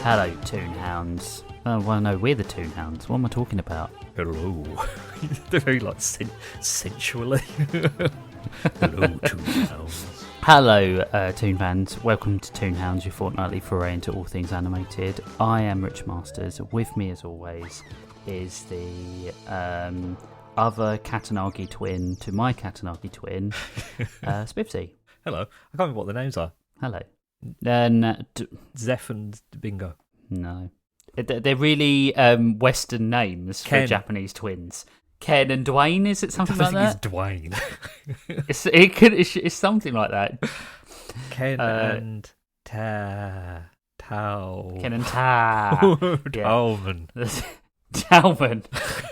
Hello, Toonhounds. Oh, well, no, we're the Toonhounds. What am I talking about? Hello. They're very, like, sensually. Hello, Toonhounds. Hello, Toon fans. Welcome to Toonhounds, your fortnightly foray into all things animated. I am Rich Masters. With me, as always, is the other Katanagi twin to my Katanagi twin, Spivsy. Hello. I can't remember what the names are. Hello. Zeph and Bingo. No. They're really Western names for Japanese twins. Ken and Dwayne, is it something like that? I think it's It's Dwayne. it's something like that. Ken and Tao. Ken and Tao. Talman. Talman.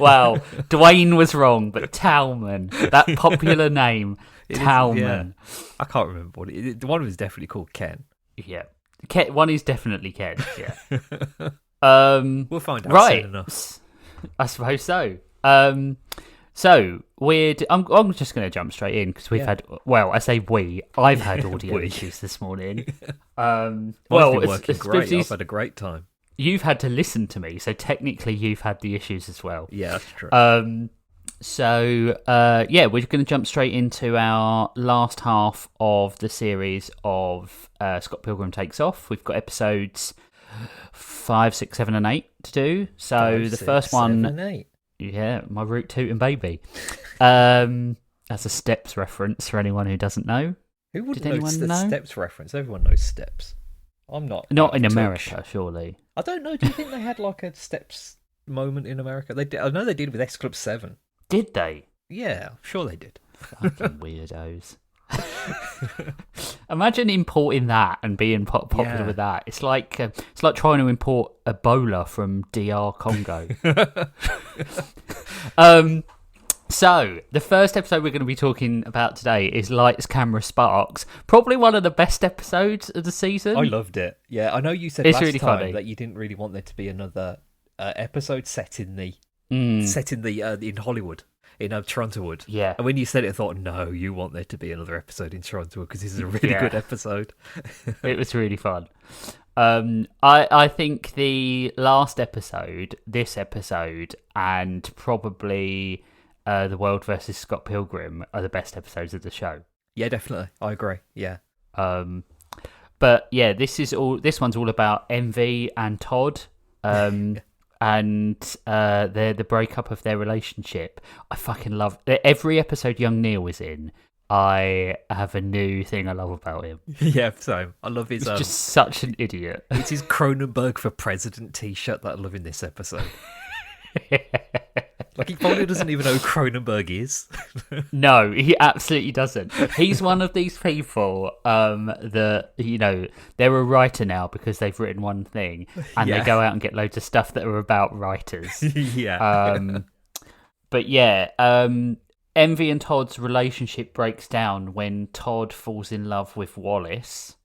Wow. Dwayne was wrong, but Talman. That popular name. Talman. I can't remember what it is. One was definitely called Ken. Yeah. One is definitely Ken, yeah. We'll find out soon enough. I suppose so. So I'm just going to jump straight in because we've had. Well, I say we. I've had audio issues this morning. Been working great. I've had a great time. You've had to listen to me, so technically you've had the issues as well. Yeah, that's true. We're going to jump straight into our last half of the series of Scott Pilgrim Takes Off. We've got episodes 5, 6, 7, and 8 to do. So the first one. 7, 8. Yeah, my root tootin' baby. That's a Steps reference for anyone who doesn't know. Who wouldn't know the Steps reference? Everyone knows Steps. I'm not. Not in America, surely. I don't know. Do you think they had like a Steps moment in America? They did. I know they did with X Club 7. Did they? Yeah, I'm sure they did. Fucking weirdos. Imagine importing that and being popular with that. It's like trying to import Ebola from DR Congo. So the first episode we're going to be talking about today is Lights, Camera, Sparks. Probably one of the best episodes of the season. I loved it. Yeah, I know you said last time funny. That you didn't really want there to be another episode set in Hollywood. In Toronto Wood. Yeah. And when you said it, I thought, no, you want there to be another episode in Toronto Wood because this is a really good episode. It was really fun. I think the last episode, this episode, and probably The World versus Scott Pilgrim are the best episodes of the show. Yeah, definitely. I agree. Yeah. But yeah, this one's all about Envy and Todd. And the breakup of their relationship. I fucking love every episode Young Neil is in. I have a new thing I love about him. Yeah, same. I love his. He's just such an idiot. It's his Cronenberg for President T-shirt that I love in this episode. Like, he probably doesn't even know who Cronenberg is. No, he absolutely doesn't. He's one of these people that, you know, they're a writer now because they've written one thing and they go out and get loads of stuff that are about writers. Yeah. But yeah, Envy and Todd's relationship breaks down when Todd falls in love with Wallace.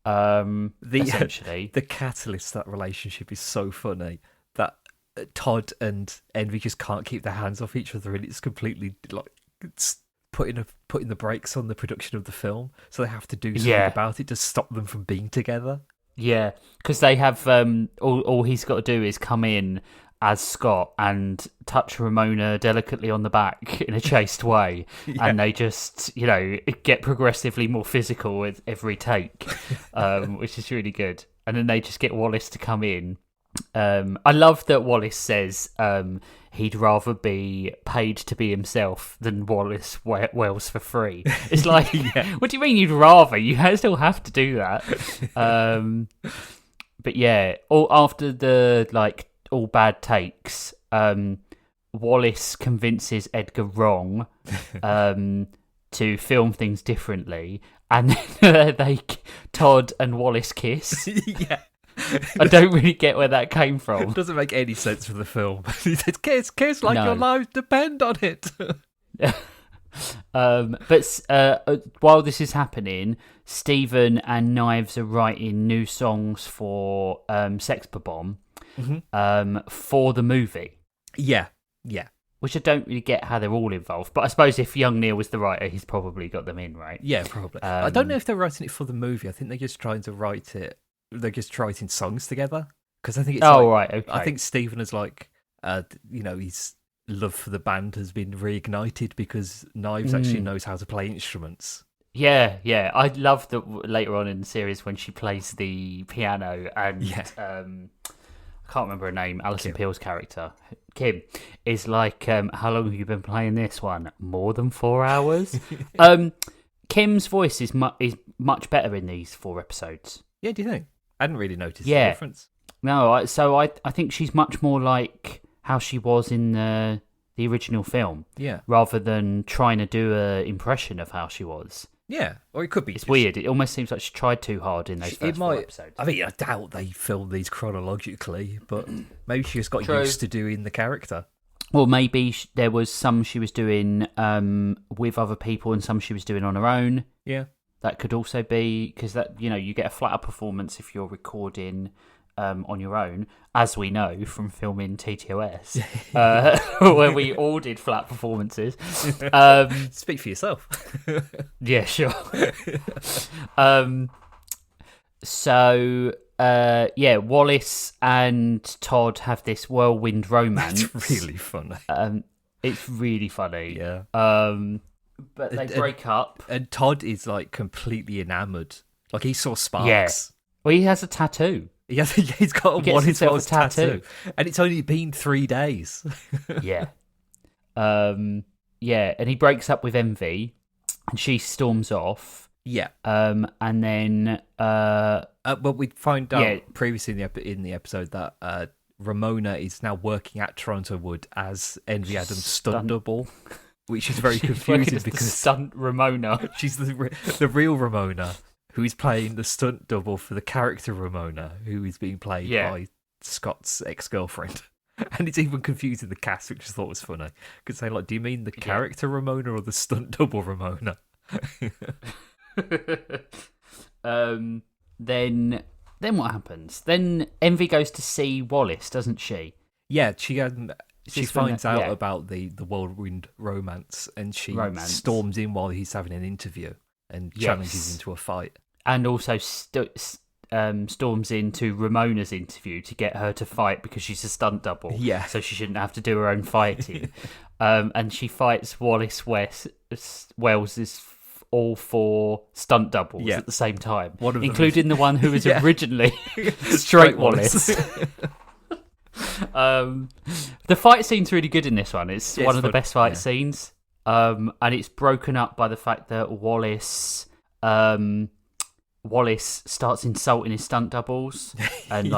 Essentially. The catalyst to that relationship is so funny that Todd and Envy just can't keep their hands off each other, and it's completely like it's putting the brakes on the production of the film, so they have to do something about it to stop them from being together. Yeah, because they have all he's got to do is come in as Scott and touch Ramona delicately on the back in a chaste way, and they just, you know, get progressively more physical with every take, which is really good. And then they just get Wallace to come in. I love that Wallace says he'd rather be paid to be himself than Wallace Wells for free. It's like, what do you mean you'd rather? You still have to do that. But yeah, after the all bad takes, Wallace convinces Edgar Wrong to film things differently, and then Todd and Wallace kiss. Yeah. I don't really get where that came from. It doesn't make any sense for the film. He says, kiss like your lives depend on it. But while this is happening, Stephen and Knives are writing new songs for Sex Bomb for the movie. Yeah. Which I don't really get how they're all involved. But I suppose if Young Neil was the writer, he's probably got them in, right? Yeah, probably. I don't know if they're writing it for the movie. I think they're just trying to write it they're just writing songs together. Because I think it's right, okay. I think Stephen is like, his love for the band has been reignited because Knives actually knows how to play instruments. Yeah. I love that later on in the series when she plays the piano and I can't remember her name, Alison Peel's character, Kim, is like, how long have you been playing this one? More than 4 hours? Kim's voice is much better in these 4 episodes. Yeah, do you think? I hadn't really noticed the difference. No, I think she's much more like how she was in the original film. Yeah. Rather than trying to do an impression of how she was. Yeah, or it could be. It's weird. It almost seems like she tried too hard in those first 4 episodes. I mean, I doubt they filmed these chronologically, but maybe she just got used to doing the character. Or maybe there was some she was doing with other people and some she was doing on her own. Yeah. That could also be, because that, you get a flatter performance if you're recording on your own, as we know from filming TTOS, where we all did flat performances. Speak for yourself. Yeah, sure. Wallace and Todd have this whirlwind romance. It's really funny. It's really funny. Yeah. But they break up. And Todd is like completely enamoured. Like he saw sparks. Yeah. Well, he has a tattoo. He's got a Wallace tattoo. And it's only been 3 days. Yeah. And he breaks up with Envy and she storms off. Yeah. And then but we find out previously in the episode that Ramona is now working at Toronto Wood as Envy Adams' stunt double, which is very confusing because stunt Ramona. She's the real Ramona, who is playing the stunt double for the character Ramona, who is being played by Scott's ex-girlfriend. And it's even confusing the cast, which I thought was funny. Because they're like, do you mean the character Ramona or the stunt double Ramona? Then what happens? Then Envy goes to see Wallace, doesn't she? Yeah, she finds out about the whirlwind romance, and she storms in while he's having an interview and challenges him to a fight. And also storms into Ramona's interview to get her to fight because she's a stunt double. Yeah. So she shouldn't have to do her own fighting. And she fights Wallace Wells's all 4 stunt doubles at the same time, including the one who was originally Straight Wallace. The fight scene's really good in this one. It's one of the best fight scenes. And it's broken up by the fact that Wallace starts insulting his stunt doubles and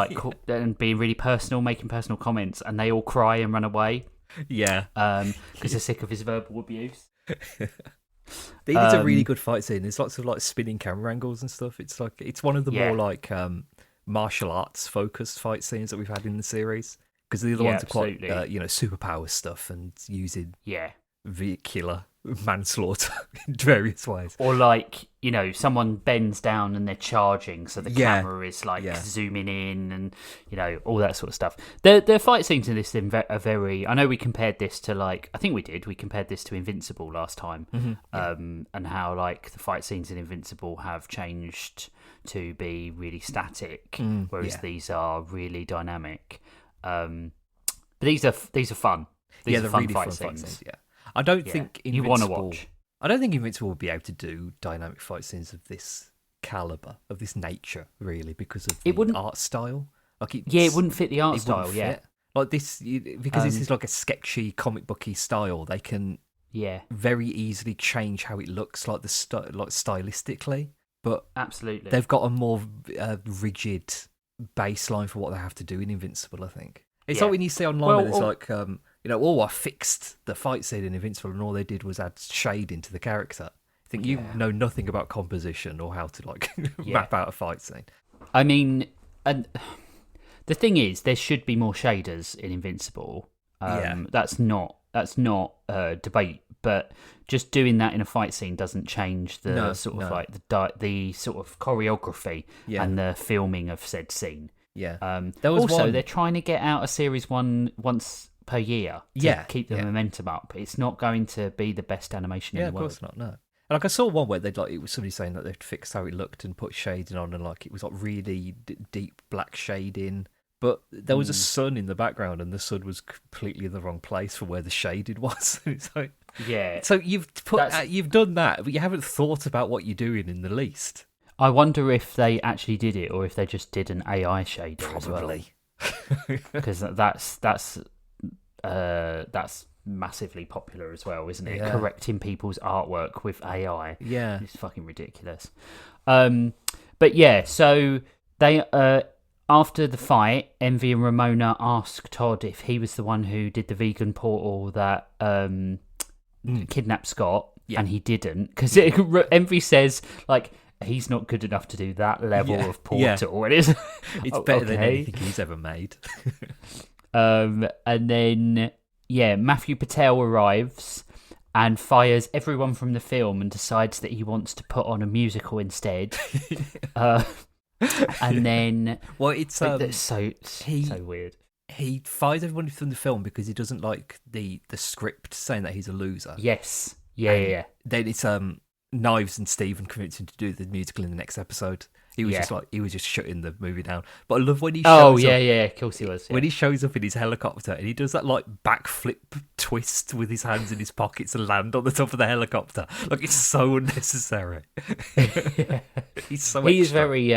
and being really personal, making personal comments, and they all cry and run away. Yeah. Because they're sick of his verbal abuse. It's a really good fight scene. There's lots of spinning camera angles and stuff. It's one of the more martial arts focused fight scenes that we've had in the series, because the other ones are quite superpower stuff and using vehicular manslaughter in various ways. Or someone bends down and they're charging, so the camera is zooming in and all that sort of stuff. The fight scenes in this are very. I know we compared this to I think we did. We compared this to Invincible last time, and how the fight scenes in Invincible have changed to be really static, whereas these are really dynamic. But these are fun. These are fun really fight fun scenes. Yeah. I don't think Invincible, you want to watch. I don't think Invincible would be able to do dynamic fight scenes of this caliber, of this nature, really, because of the art style. It wouldn't fit the art style. Fit. Like this, because this is like a sketchy, comic booky style. They can very easily change how it looks, stylistically. But absolutely, they've got a more rigid baseline for what they have to do in Invincible. I think it's like when you see online, I fixed the fight scene in Invincible, and all they did was add shade into the character. I think you know nothing about composition or how to map out a fight scene. I mean, and the thing is, there should be more shaders in Invincible. That's not debate, but just doing that in a fight scene doesn't change the the sort of choreography and the filming of said scene. Yeah. They're trying to get out a series once per year to keep the momentum up. It's not going to be the best animation in the world. Of course not, no. Like I saw one where they'd it was somebody saying that they'd fixed how it looked and put shading on, and it was really deep black shading. But there was a sun in the background, and the sun was completely in the wrong place for where the shaded was. It's so you've done that, but you haven't thought about what you're doing in the least. I wonder if they actually did it, or if they just did an AI shader. Probably, because that's massively popular as well, isn't it? Yeah. Correcting people's artwork with AI. Yeah, It's fucking ridiculous. But yeah, so they after the fight, Envy and Ramona ask Todd if he was the one who did the vegan portal that kidnapped Scott, and he didn't, because Envy says he's not good enough to do that level of portal. And it's better than anything he's ever made. And then Matthew Patel arrives and fires everyone from the film and decides that he wants to put on a musical instead. And then, it's so weird. He fires everyone from the film because he doesn't like the script saying that he's a loser. Yes, yeah. Then it's Knives and Stephen convinced him to do the musical in the next episode. He was just shutting the movie down. But I love when he shows up. Of course he was. Yeah. When he shows up in his helicopter and he does that backflip twist with his hands in his pockets and land on the top of the helicopter. It's so unnecessary. He's so He's extra. very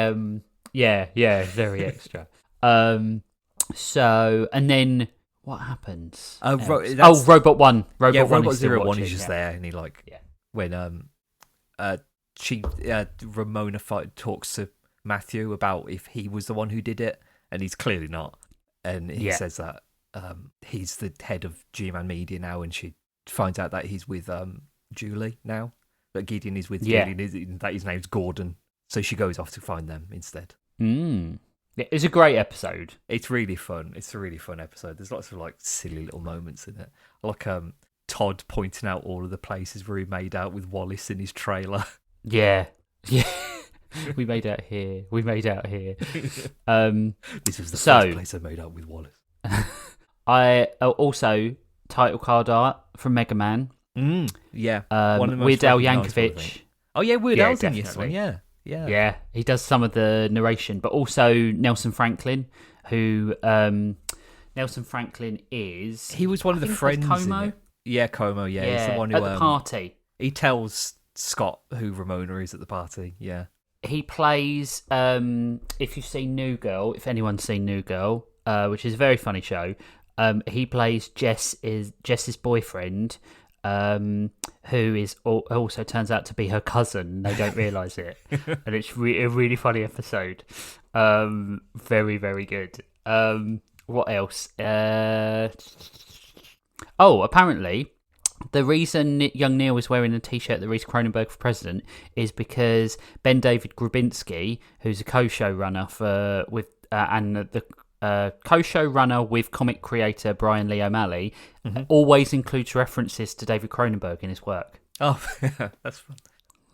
very extra. So, and then what happens? Robot 1. Robot 01 is just there, and he when Ramona talks to Matthew about if he was the one who did it, and he's clearly not. And he says that he's the head of G-Man Media now, and she finds out that he's with Julie now. That Gideon is with Julie, that his name's Gordon. So she goes off to find them instead. It's a great episode. It's really fun. It's a really fun episode. There's lots of silly little moments in it. Todd pointing out all of the places where he made out with Wallace in his trailer. Yeah. We made out here. This was the first place I made out with Wallace. I also title card art from Mega Man. Yeah. One of the Weird Al Yankovic. Oh yeah, Weird Al's in this one. Yeah. He does some of the narration, but also Nelson Franklin, who Nelson Franklin is. He was one of the friends. Como. Yeah, Como. Yeah, he's the one who at the party. He tells Scott who Ramona is at the party. Yeah. He plays. If you've seen New Girl, if anyone's seen New Girl, which is a very funny show, he plays Jess's boyfriend. Who is also turns out to be her cousin. They don't realise it, and it's a really funny episode. Very, very good. What else? Apparently, the reason young Neil was wearing a T-shirt that reads Cronenberg for president is because Ben David Grabinski, who's a co-showrunner and the co-showrunner with comic creator Brian Lee O'Malley, always includes references to David Cronenberg in his work. Oh, that's fun.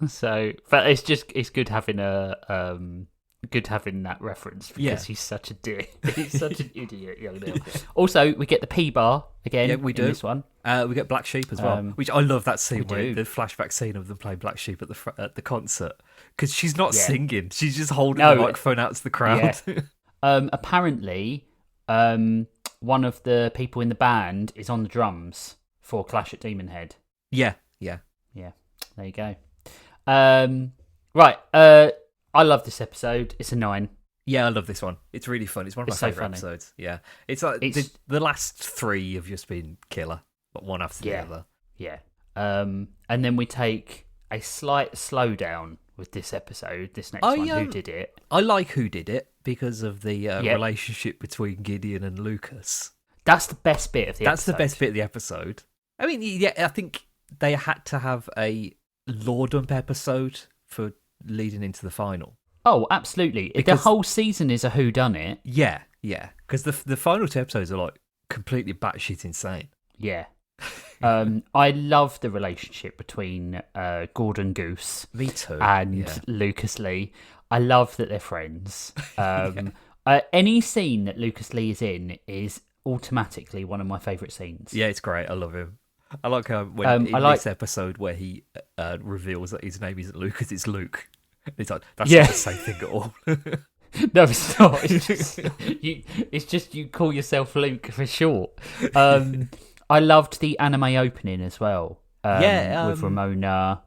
So, but it's good having that reference because he's such a dick. He's such an idiot, young Neil. Also, we get the P bar again. Yeah, we do. In this one. We get Black Sheep as well, which I love that scene the flashback scene of them playing Black Sheep at the concert, because she's not singing; she's just holding the microphone out to the crowd. Yeah. Apparently, one of the people in the band is on the drums for Clash at Demon Head. Yeah. There you go. Right. I love this episode. It's a 9. Yeah, I love this one. It's really fun. It's one of my favourite episodes. Yeah. It's the last 3 have just been killer, but one after the other. Yeah. And then we take a slight slowdown with this episode, this next one, Who Did It? I like Who Did It because of the relationship between Gideon and Lucas. That's the best bit of the episode. That's the best bit of the episode. I mean, I think they had to have a lore dump episode for leading into the final. Oh, absolutely. The whole season is a whodunit. Yeah. Because the final 2 episodes are completely batshit insane. Yeah. I love the relationship between Gordon Goose, me too, and Lucas Lee. I love that they're friends. Any scene that Lucas Lee is in is automatically one of my favourite scenes. Yeah, it's great. I love him. I like when in I like this episode where he reveals that his name isn't Lucas, it's Luke. It's like, that's Yeah. not the same thing at all. No, it's not. It's just you. It's just you call yourself Luke for short. I loved the anime opening as well. With Ramona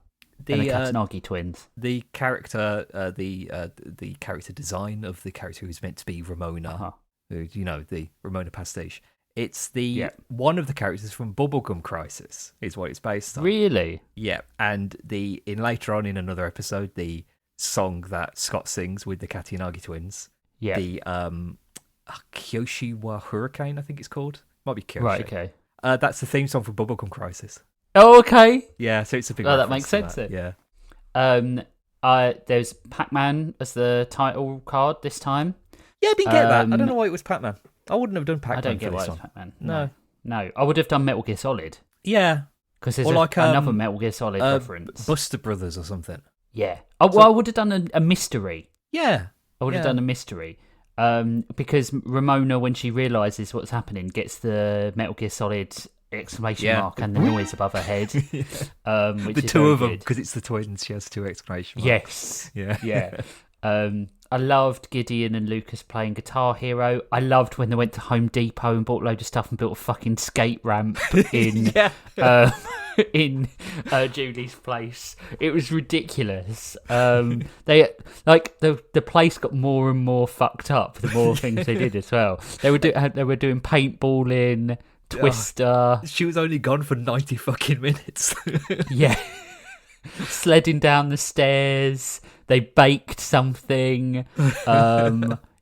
and the Katanagi twins. The character, the character design of the character who's meant to be Ramona, the Ramona pastiche. It's one of the characters from Bubblegum Crisis is what it's based on. Really? Yeah, and in later on in another episode, the song that Scott sings with the Katanagi twins. Yeah. The Kyoshi wa Hurricane, I think it's called. Might be Kyoshi. Right. Okay. That's the theme song for Bubblegum Crisis. Oh, okay. Yeah, so it's a big. Oh, that makes sense. Then. Yeah. There's Pac-Man as the title card this time. Yeah, I didn't get that. I don't know why it was Pac-Man. I wouldn't have done Pac-Man. I don't get for why this it's one. Pac-Man. No, I would have done Metal Gear Solid. Yeah, because there's like, another Metal Gear Solid reference. Buster Brothers or something. Yeah. I would have done a mystery. Yeah, I would have done a mystery. Because Ramona, when she realizes what's happening, gets the Metal Gear Solid exclamation mark and the noise above her head. Which the is two of good. them, because it's the twins. She has two exclamation marks. Yes. Yeah. I loved Gideon and Lucas playing Guitar Hero. I loved when they went to Home Depot and bought a load of stuff and built a fucking skate ramp in Julie's place. It was ridiculous. They the place got more and more fucked up the more things they did as well. They were doing paintballing, Twister. She was only gone for 90 fucking minutes. Yeah. Sledding down the stairs. They baked something.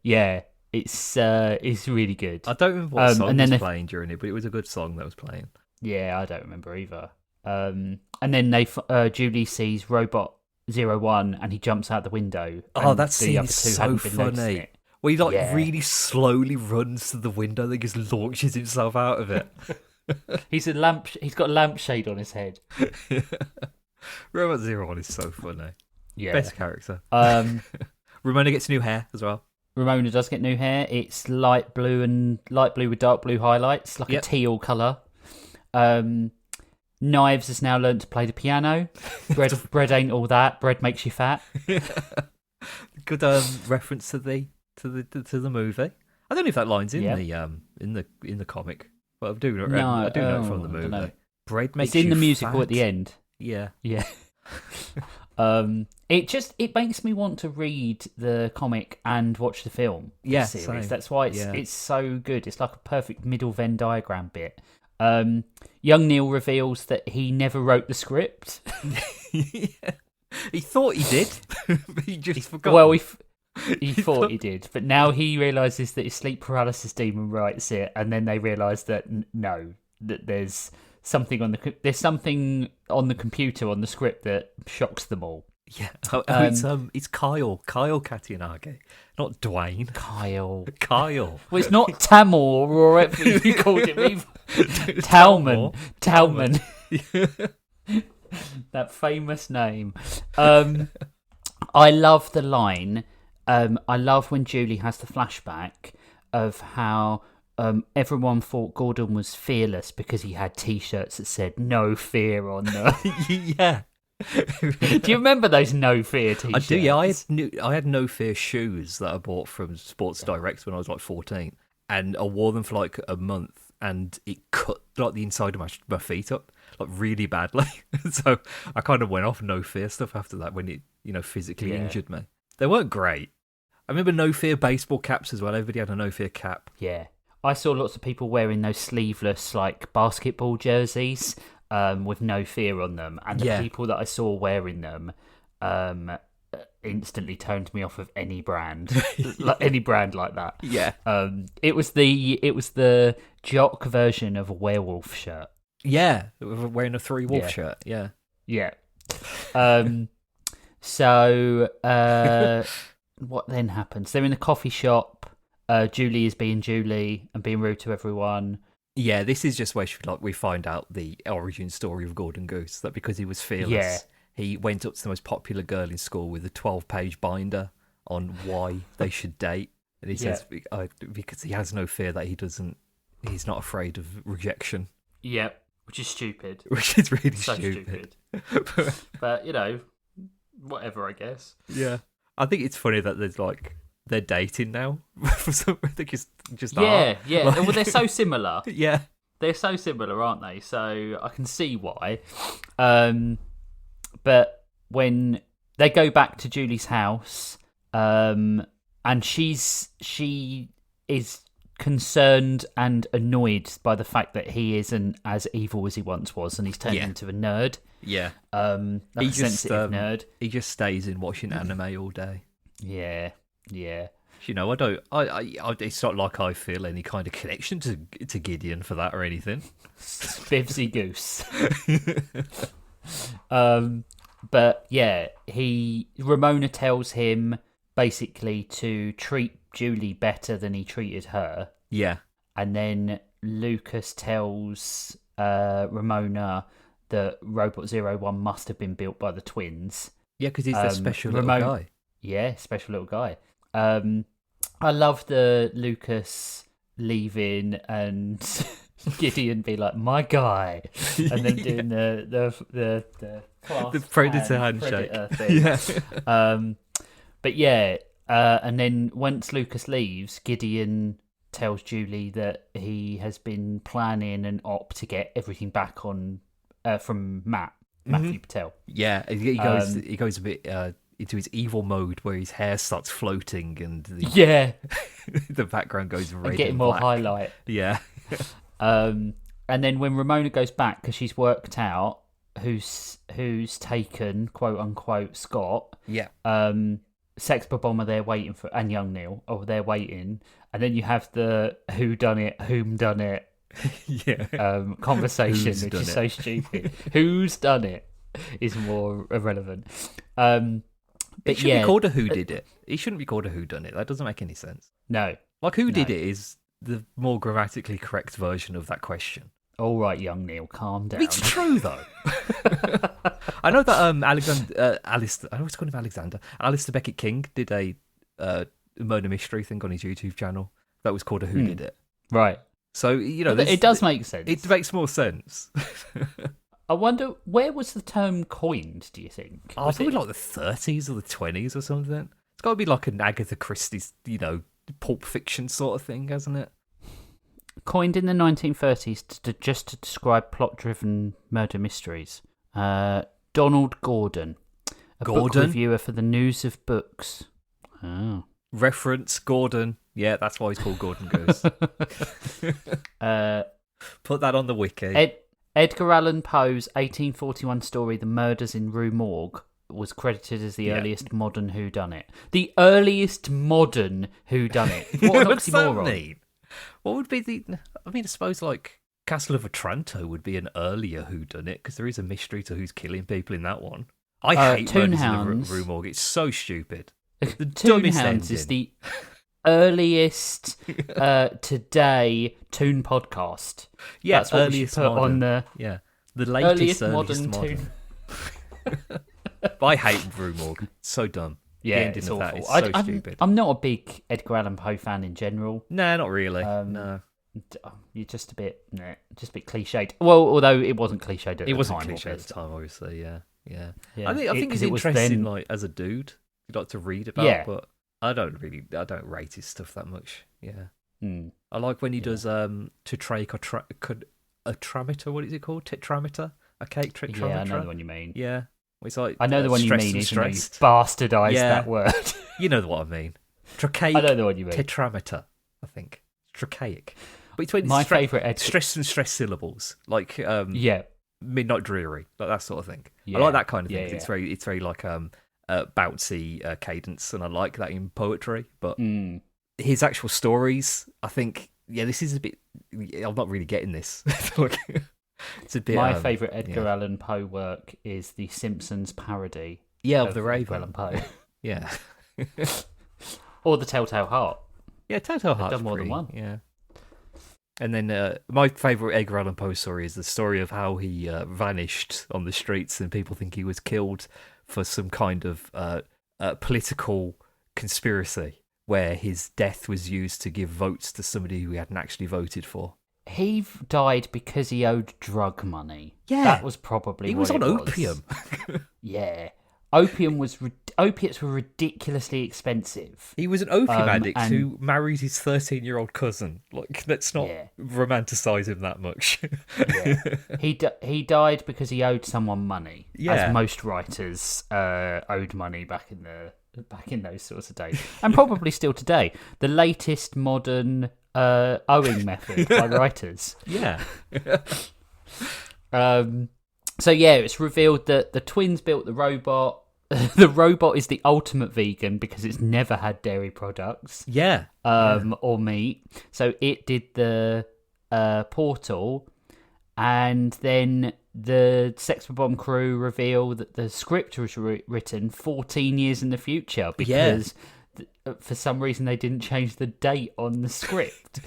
Yeah, it's really good. I don't remember what song was playing during it, but it was a good song that was playing. Yeah, I don't remember either. And then Julie sees Robot 01 and he jumps out the window. Oh, that scene is so funny. Where he really slowly runs to the window and just launches himself out of it. He's got a lampshade on his head. Robot 01 is so funny. Yeah. Best character. Ramona gets new hair as well. Ramona does get new hair. It's light blue with dark blue highlights, like a teal colour. Knives has now learned to play the piano. Bread ain't all that. Bread makes you fat. Good reference to the movie. I don't know if that line's in the comic, but I do know it from the movie. Bread makes you fat. It's in the musical at the end. Yeah. It makes me want to read the comic and watch the film. Yeah, series. same. That's why it's so good. It's like a perfect middle Venn diagram bit. Young Neil reveals that he never wrote the script. He thought he did, but he just forgot. Well, he thought he did, but now he realizes that his sleep paralysis demon writes it, and then they realize that that there's something on the computer on the script that shocks them all. Yeah, it's Kyle Katanagi, not Dwayne. Kyle. Well, it's not Tamor or whatever you called him either. Talman. That famous name. I love the line. I love when Julie has the flashback of how everyone thought Gordon was fearless because he had T-shirts that said "No Fear" on them. Yeah. Do you remember those No Fear T-shirts? I do. Yeah, I had No Fear shoes that I bought from Sports Direct when I was like 14, and I wore them for like a month, and it cut like the inside of my feet up like really badly. So I kind of went off No Fear stuff after that when it physically injured me. They weren't great. I remember No Fear baseball caps as well. Everybody had a No Fear cap. Yeah. I saw lots of people wearing those sleeveless like basketball jerseys with No Fear on them, and the people that I saw wearing them instantly turned me off of any brand, any brand like that. Yeah. It was the jock version of a werewolf shirt. Yeah, wearing a 3 wolf shirt. Yeah. Yeah. So what then happens? They're in the coffee shop. Julie is being Julie and being rude to everyone. Yeah, this is just where we find out the origin story of Gordon Goose, that because he was fearless, he went up to the most popular girl in school with a 12-page binder on why they should date. And he says, because he has no fear that he's not afraid of rejection. Yeah. which is stupid. Which is really So stupid. But whatever, I guess. Yeah. I think it's funny that there's like they're dating now. For some reason, they just Yeah, are. yeah. Like, Well, they're so similar. yeah. They're so similar, aren't they? So I can see why. But when they go back to Julie's house, and she is concerned and annoyed by the fact that he isn't as evil as he once was, and he's turned into a nerd. Yeah. Like a sensitive nerd. He just stays in watching anime all day. Yeah, yeah. You know, it's not like I feel any kind of connection to Gideon for that or anything. Bivsy goose. But yeah, Ramona tells him basically to treat Julie better than he treated her. Yeah. And then Lucas tells Ramona that Robot 01 must have been built by the twins. Yeah, because he's the special little guy. Yeah, special little guy. I love the Lucas leaving and Gideon be like, my guy, and then doing the predator handshake. Predator thing. Yeah. But yeah, and then once Lucas leaves, Gideon tells Julie that he has been planning an op to get everything back on from Matthew Patel. Yeah, he goes a bit into his evil mode where his hair starts floating and the background goes red and getting more black. highlight. Yeah. And then when Ramona goes back because she's worked out who's taken quote unquote Scott. Yeah. Sex Bomb are there waiting for, and Young Neil they're waiting, and then you have the who done it, whom done it, conversation, which is so stupid. Who's done it is more irrelevant. But it should be called a who did it. It shouldn't be called a who done it. That doesn't make any sense. No, like who did it is the more grammatically correct version of that question. All right, Young Neil, calm down. It's true though. I know that Alistair Beckett King did a murder mystery thing on his YouTube channel that was called a Who Did It. Right. So it does make sense. It makes more sense. I wonder, where was the term coined, do you think? I thought like the 30s or the 20s or something. It's got to be like an Agatha Christie's, Pulp Fiction sort of thing, hasn't it? Coined in the 1930s just to describe plot-driven murder mysteries. Donald Gordon, a book reviewer for the News of Books. Oh. Reference Gordon. Yeah, that's why he's called Gordon Goose. Put that on the wiki. Edgar Allan Poe's 1841 story, The Murders in Rue Morgue, was credited as the earliest modern whodunit. The earliest modern whodunit. What an What's oxymoron. That mean? What would be the... I mean, I suppose, like, Castle of Otranto would be an earlier whodunit, because there is a mystery to who's killing people in that one. I hate Murders in Rue Morgue. It's so stupid. The dumbest Toonhounds ending. is the earliest today Toon podcast. Yeah, that's what we should put on the the latest earliest modern Toon. But I hate Rue Morgue. It's so dumb. Yeah, it's awful. That is so stupid. I'm not a big Edgar Allan Poe fan in general. Nah, not really. No. You're just a bit cliched. Well, although it wasn't cliched at the time. It wasn't cliched at the time, obviously. Yeah. Yeah. I think it's interesting, like as a dude, you'd like to read about, but I don't rate his stuff that much. Yeah. I like when he does tetrameter. What is it called? Tetrameter? A cake tetrameter. Yeah, I know the one you mean. Yeah. It's like I know the one you mean. Even though you bastardised that word. You know what I mean. Trachaic. I know the one you mean. Tetrameter. I think trachaic. But it's when my favourite stress and stress syllables, like Midnight Dreary, like that sort of thing. Yeah. I like that kind of thing. Yeah. It's very like bouncy cadence, and I like that in poetry. But his actual stories, I think, this is a bit. I'm not really getting this. It's a bit. My favourite Edgar Allan Poe work is the Simpsons parody. Of the Raven. Edgar Allan Poe. Yeah. Or the Telltale Heart. Yeah, Telltale Heart's done more than one. Yeah. And then my favourite Edgar Allan Poe story is the story of how he vanished on the streets and people think he was killed for some kind of political conspiracy where his death was used to give votes to somebody who he hadn't actually voted for. he died because he owed drug money. Yeah. That was probably He what was on it opium. Yeah. Opiates were ridiculously expensive. He was an opium addict and- who married his 13-year-old cousin. Like, let's not Yeah. romanticize him that much. Yeah. He died because he owed someone money. Yeah. As most writers owed money back in those sorts of days. And probably still today. The latest modern owing method by writers. Yeah. So yeah, it's revealed that the twins built the robot. The robot is the ultimate vegan because it's never had dairy products Yeah. or meat. So it did the portal, and then the Sex Bomb crew reveal that the script was written 14 years in the future because for some reason they didn't change the date on the script.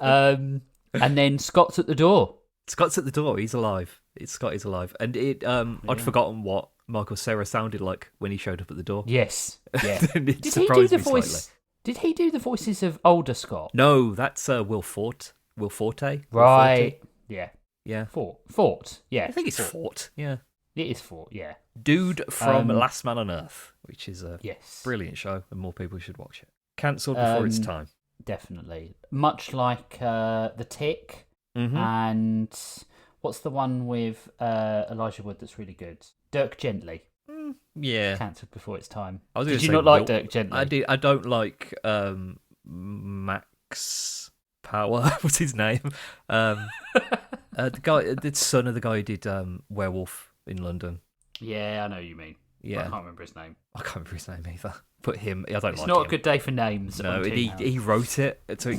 And then Scott's at the door. Scott's at the door. He's alive. Scott is alive. And I'd forgotten what Michael Cera sounded like when he showed up at the door. Yes. Yeah. It Did he surprised do the me voice? slightly. Did he do the voices of older Scott? No, that's Will Forte. Will Forte. Right. Yeah. Yeah. Fort. Yeah. I think it's Fort. Yeah. It is Fort. Yeah. Dude from Last Man on Earth, which is a Yes. brilliant show, and more people should watch it. Cancelled before its time. Definitely. Much like The Tick Mm-hmm. and what's the one with Elijah Wood that's really good? Dirk Gently. Yeah. Cancelled before its time. I was Did gonna you say not like Will- Dirk Gently? I did. I don't like Max Power. What's his name? The guy, the son of the guy who did Werewolf in London. Yeah, I know what you mean. Yeah, I can't remember his name. I can't remember his name either. But him, I don't It's like not him. a good day for names. No, on and Toonhouse. he wrote it, so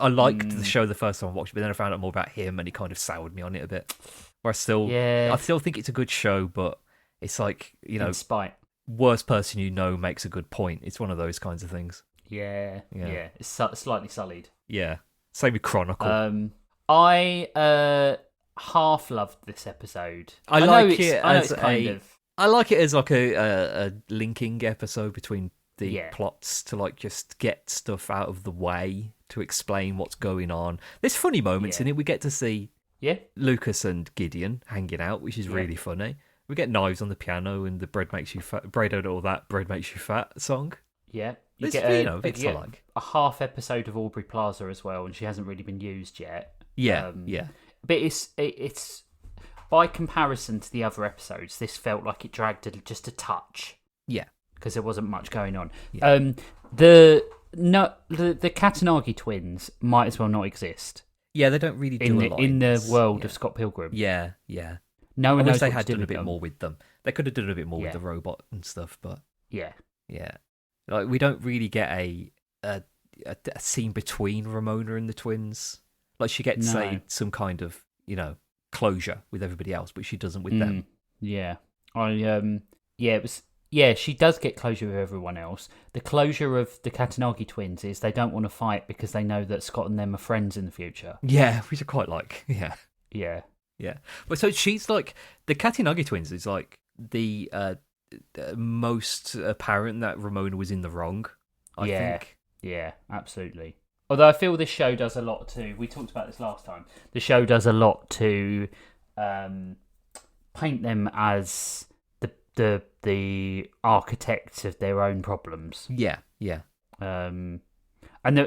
I liked the show the first time I watched it, but then I found out more about him, and he kind of soured me on it a bit. Where I still think it's a good show, but it's like, you know, In spite. worst person you know makes a good point. It's one of those kinds of things. Yeah. It's slightly sullied. Yeah, same with Chronicle. I half loved this episode. I know like it's- it I know as it's kind of. I like it as like a linking episode between the Yeah. plots to like just get stuff out of the way to explain what's going on. There's funny moments Yeah. in it. We get to see Yeah. Lucas and Gideon hanging out, which is really funny. We get knives on the piano and the bread makes you fat. Bread out all that. Bread makes you fat song. Yeah. There's, get you know, bits you I get like. a half episode of Aubrey Plaza as well, and she hasn't really been used yet. Yeah, yeah. But it's by comparison to the other episodes, this felt like it dragged just a touch Yeah. because there wasn't much going on. Yeah. The Katanagi twins might as well not exist Yeah, they don't really do a lot in the this. world Yeah. of Scott Pilgrim. Yeah, yeah. No I one wish knows they what had to do done a with bit them. more with them. They could have done a bit more Yeah. with the robot and stuff, but Yeah. yeah. Like, we don't really get a scene between Ramona and the twins. Like, she gets some kind of, you know, closure with everybody else, but she doesn't with them. Yeah. She does get closure with everyone else. The closure of the Katanagi twins is they don't want to fight because they know that Scott and them are friends in the future. Yeah, which I quite like. Yeah. Yeah. Yeah. But so she's like, the Katinagi twins is like the most apparent that Ramona was in the wrong, I think. Yeah, absolutely. Although I feel this show does a lot to, we talked about this last time, the show does a lot to paint them as the architects of their own problems. Yeah, yeah. And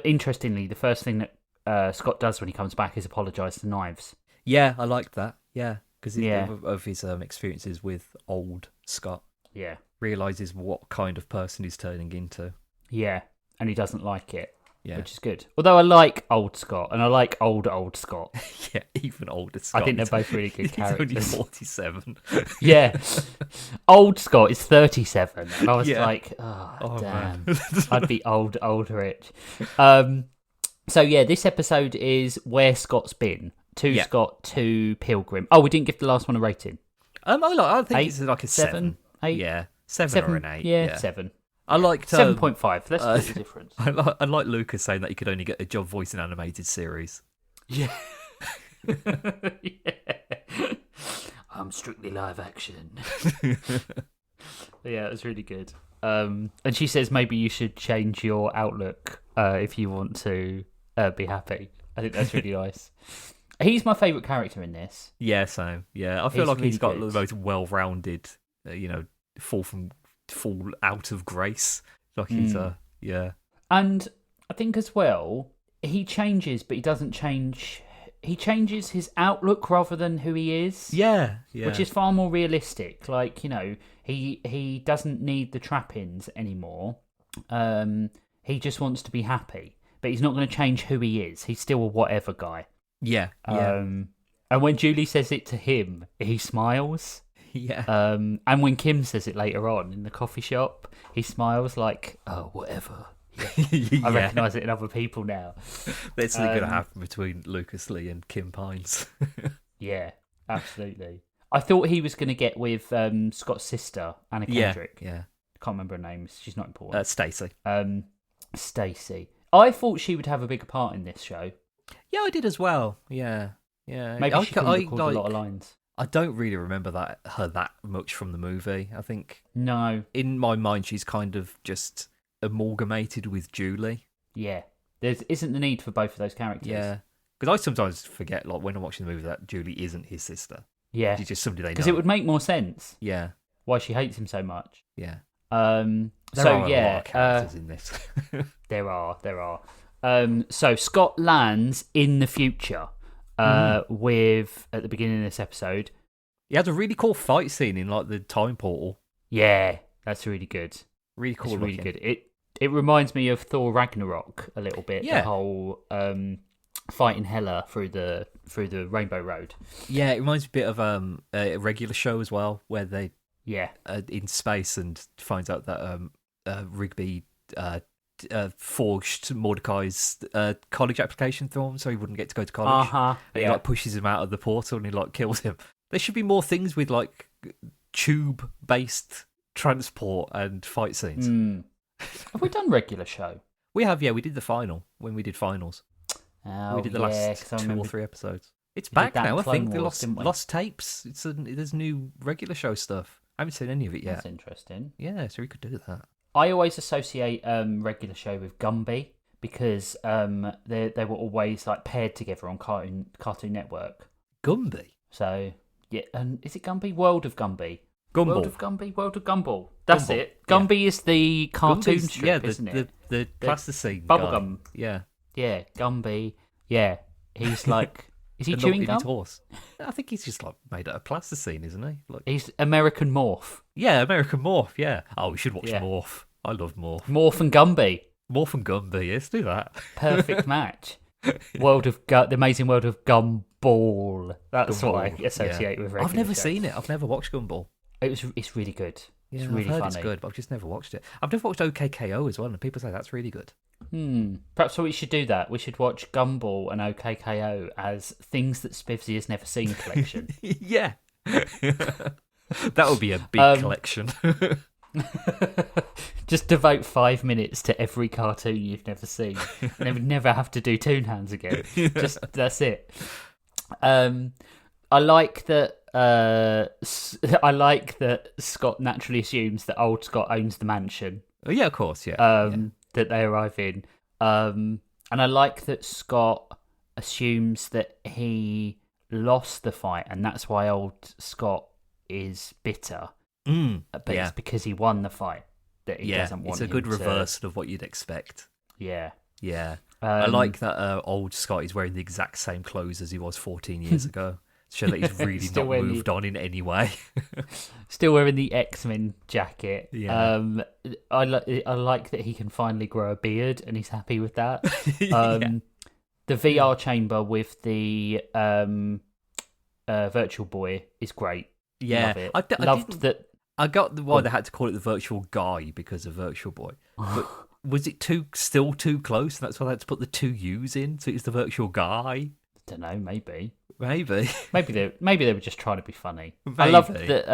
interestingly, the first thing that Scott does when he comes back is apologise to Knives. Yeah, I liked that. Yeah, because Yeah. of his experiences with old Scott. Yeah. Realises what kind of person he's turning into. Yeah, and he doesn't like it, Yeah. which is good. Although I like old Scott, and I like old Scott. Yeah, even older Scott. I think they're both really good characters. He's only 47. Yeah. Old Scott is 37. And I was Yeah. like, Oh, damn. man. I'd be old rich. So, yeah, this episode is where Scott's been. To Scott, to Pilgrim. Oh, we didn't give the last one a rating. I think Eight, it's like a 7. 8? Yeah, 7 or an 8. Yeah, 7. I liked 7.5. Let's split the difference. I like Lucas saying that he could only get a job voice in animated series. Yeah. I'm strictly live action. Yeah, it was really good. And she says maybe you should change your outlook if you want to be happy. I think that's really nice. He's my favourite character in this. Yeah, same. Yeah, I feel He's like he's got really good. the most well-rounded, fall out of grace. Like he's yeah. And I think as well, he changes, but he doesn't change. He changes his outlook rather than who he is. Yeah. Which is far more realistic. Like, he doesn't need the trappings anymore. He just wants to be happy. But he's not going to change who he is. He's still a whatever guy. Yeah. And when Julie says it to him, he smiles. Yeah. And when Kim says it later on in the coffee shop, he smiles like, oh, whatever. Yeah. I recognise it in other people now. That's going to happen between Lucas Lee and Kim Pines. Yeah, absolutely. I thought he was going to get with Scott's sister, Anna Kendrick. Yeah. Can't remember her name. She's not important. Stacey. Stacey. I thought she would have a bigger part in this show. Yeah, I did as well. Yeah. Maybe she couldn't record a lot of lines. I don't really remember her that much from the movie. I think no. In my mind, she's kind of just amalgamated with Julie. Yeah, there isn't the need for both of those characters. Yeah, because I sometimes forget, like when I'm watching the movie, that Julie isn't his sister. Yeah, she's just somebody they know. Because it would make more sense. Yeah, why she hates him so much. Yeah. There are a lot of characters in this. There are. So Scott lands in the future. With at the beginning of this episode, he had a really cool fight scene in like the time portal. Yeah, that's really good. Really cool. It's really good. It reminds me of Thor Ragnarok a little bit. Yeah. The whole fighting Hela through the Rainbow Road. Yeah, it reminds me a bit of a regular show as well, where they in space and finds out that Rigby forged Mordecai's college application form, so he wouldn't get to go to college. And he like pushes him out of the portal and he like kills him. There should be more things with like tube-based transport and fight scenes. Have we done regular show? We have, yeah. We did the final when we did finals. Oh, we did the last 2 or 3 episodes. It's back now. I think the lost tapes. There's new regular show stuff. I haven't seen any of it yet. That's interesting. Yeah, so we could do that. I always associate regular show with Gumby because they were always like paired together on Cartoon Network. Gumby. So yeah, and is it Gumby? World of Gumby. Gumball. World of Gumby. World of Gumball. That's Gumball. it. Gumby is the cartoon strip, isn't it? The plasticine bubblegum. Yeah. Yeah, Gumby. Yeah, he's like. Is he And chewing in gum? his horse. I think he's just like made out of plasticine, isn't he? Like... He's American Morph. Yeah, American Morph. Yeah. Oh, we should watch Morph. I love Morph. Morph and Gumby. Morph and Gumby. Let's do that. Perfect match. The Amazing World of Gumball. That's Gumball. what I associate with. I've never seen it. I'i've never watched Gumball. It's really good. Yeah, it's really I've heard funny. It's good, but I've just never watched it. I've never watched OKKO as well, and people say that's really good. Perhaps we should do that. We should watch Gumball and OKKO as things that Spivsy has never seen collection. Yeah. That would be a big collection. Just devote 5 minutes to every cartoon you've never seen, and then we'd never have to do Toon Hands again. Just that's it. I like that. I like that Scott naturally assumes that old Scott owns the mansion. Oh, yeah, of course, yeah. That they arrive in, and I like that Scott assumes that he lost the fight, and that's why old Scott is bitter. But it's because he won the fight that he doesn't want. It's a good reversal of what you'd expect. Yeah. I like that old Scott is wearing the exact same clothes as he was 14 years ago. To show that he's really not moved on in any way. Still wearing the X-Men jacket. Yeah. I like that he can finally grow a beard, and he's happy with that. The VR chamber with the Virtual Boy is great. Yeah, Love it. Loved that. I got why they had to call it the Virtual Guy because of Virtual Boy. But was it still too close? And that's why they had to put the 2 U's in. So it's the Virtual Guy. I don't know. Maybe they were just trying to be funny. Maybe. I loved that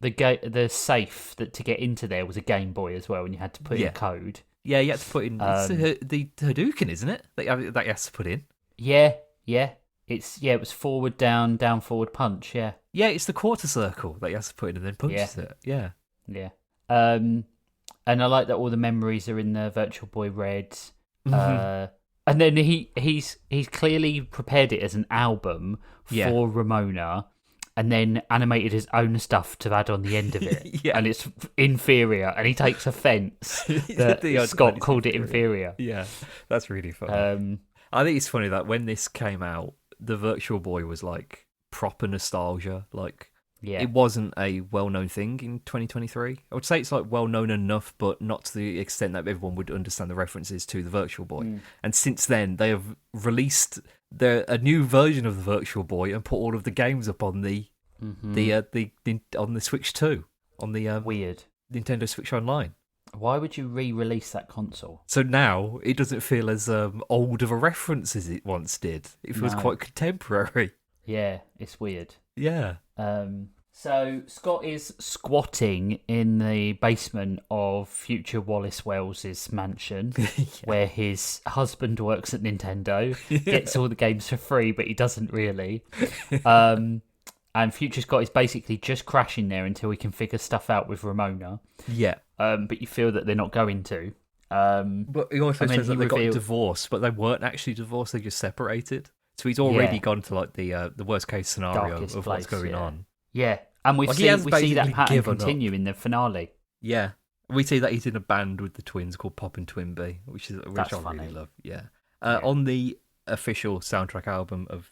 the safe that to get into there was a Game Boy as well, and you had to put in code. Yeah, you had to put in the Hadouken, isn't it? That you have to put in. Yeah. It was forward, down, forward, punch. Yeah. Yeah, it's the quarter circle that you have to put in and then punches it. Yeah. Yeah. And I like that all the memories are in the Virtual Boy Red. And then he's clearly prepared it as an album Yeah. for Ramona, and then animated his own stuff to add on the end of it. Yeah. And it's inferior, and he takes offence that The Scott called it inferior. Yeah, that's really funny. I think it's funny that when this came out, the Virtual Boy was like proper nostalgia. Like, Yeah. it wasn't a well-known thing in 2023. I would say it's like well-known enough, but not to the extent that everyone would understand the references to the Virtual Boy. And since then, they have released a new version of the Virtual Boy and put all of the games up on the on the Switch 2, on the Weird. Nintendo Switch Online. Why would you re-release that console? So now it doesn't feel as old of a reference as it once did. It feels No. quite contemporary. Yeah, it's weird. Yeah. So Scott is squatting in the basement of future Wallace Wells's mansion, where his husband works at Nintendo, gets all the games for free, but he doesn't really. And future Scott is basically just crashing there until he can figure stuff out with Ramona. Yeah. But you feel that they're not going to. But he also and then says that he they got revealed- divorced, but they weren't actually divorced, they just separated. So he's already Yeah. gone to like the worst case scenario Darkest of what's place, going yeah. on. Yeah, and we Like, he see has that basically pattern given up. continue in the finale. Yeah. We see that he's in a band with the twins called Pop and Twinbee, which That's I funny. really love. Yeah. Yeah. On the official soundtrack album of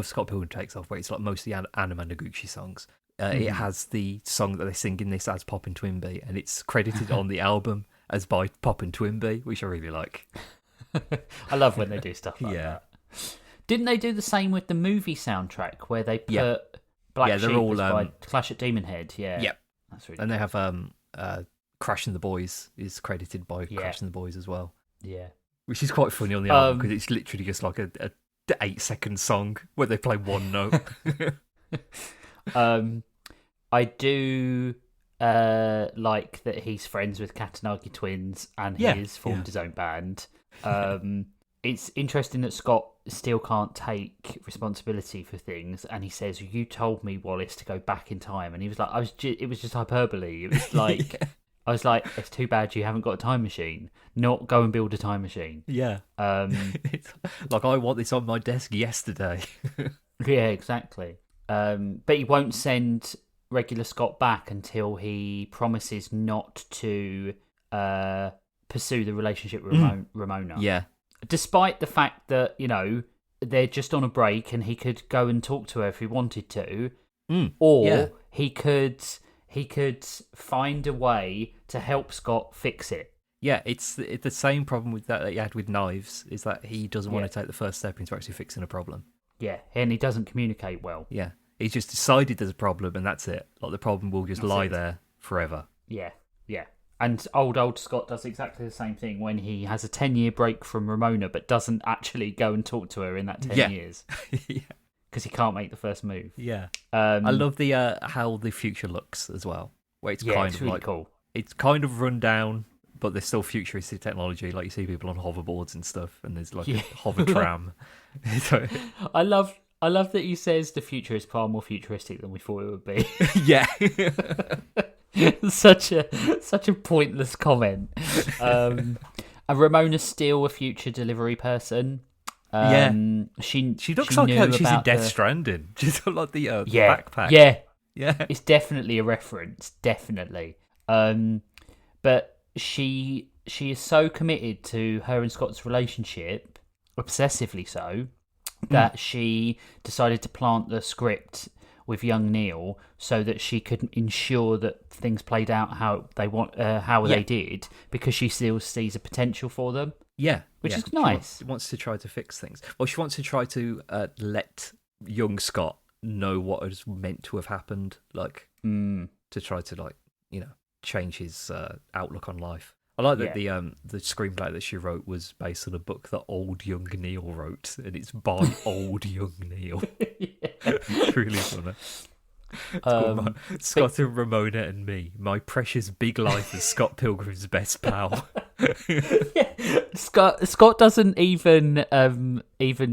Scott Pilgrim Takes Off, where it's like mostly Anna Managuchi songs, it has the song that they sing in this as Pop and Twinbee, and it's credited on the album as by Pop and Twinbee, which I really like. I love when they do stuff like Yeah. that. Didn't they do the same with the movie soundtrack where they put Yeah. Black Yeah, they're Sheep all, was by Clash at Demon Head? Yeah. Yep. That's really And they have Crashing the Boys is credited by Yeah. Crashing the Boys as well, yeah. which is quite funny on the album because it's literally just like a 8-second song where they play one note. I do like that he's friends with Katanagi twins and Yeah, he's formed yeah. his own band. It's interesting that Scott still can't take responsibility for things, and he says, "You told me, Wallace, to go back in time," and he was like, it was just hyperbole. It was like, I was like, it's too bad you haven't got a time machine. Not go and build a time machine. Yeah. It's like, I want this on my desk yesterday. Yeah, exactly. But he won't send regular Scott back until he promises not to pursue the relationship with Ramona. Yeah. Despite the fact that, they're just on a break and he could go and talk to her if he wanted to. Or yeah. he could find a way to help Scott fix it. Yeah, it's the same problem with that he had with Knives, is that he doesn't want Yeah. to take the first step into actually fixing a problem. Yeah, and he doesn't communicate well. Yeah. He's just decided there's a problem and that's it. Like, the problem will just lie there forever. Yeah, yeah. And old Scott does exactly the same thing when he has a 10-year break from Ramona but doesn't actually go and talk to her in that 10 Yeah. years Yeah. because he can't make the first move. Yeah. I I love the how the future looks as well. Where it's kind it's of really like cool. it's kind of run down, but there's still futuristic technology. Like, you see people on hoverboards and stuff, and there's like Yeah. a hover tram. So, I love that he says the future is far more futuristic than we thought it would be. yeah. such a pointless comment. And Ramona's still a future delivery person. She looks she like knew she's in about Death the- Stranding. She's got like the Yeah, backpack. yeah. Yeah. It's definitely a reference, definitely. But she is so committed to her and Scott's relationship, obsessively so, that she decided to plant the script with young Neil so that she could ensure that things played out how they did, because she still sees a potential for them. Yeah. Which yeah. is nice. She wants to try to fix things. Well, she wants to try to let young Scott know what is meant to have happened, like, to try to, like, change his outlook on life. I like that the screenplay that she wrote was based on a book that old young Neil wrote, and it's by old young Neil. It's really funny. It's called Scott and Ramona and Me, my precious big life as Scott Pilgrim's best pal. Scott doesn't even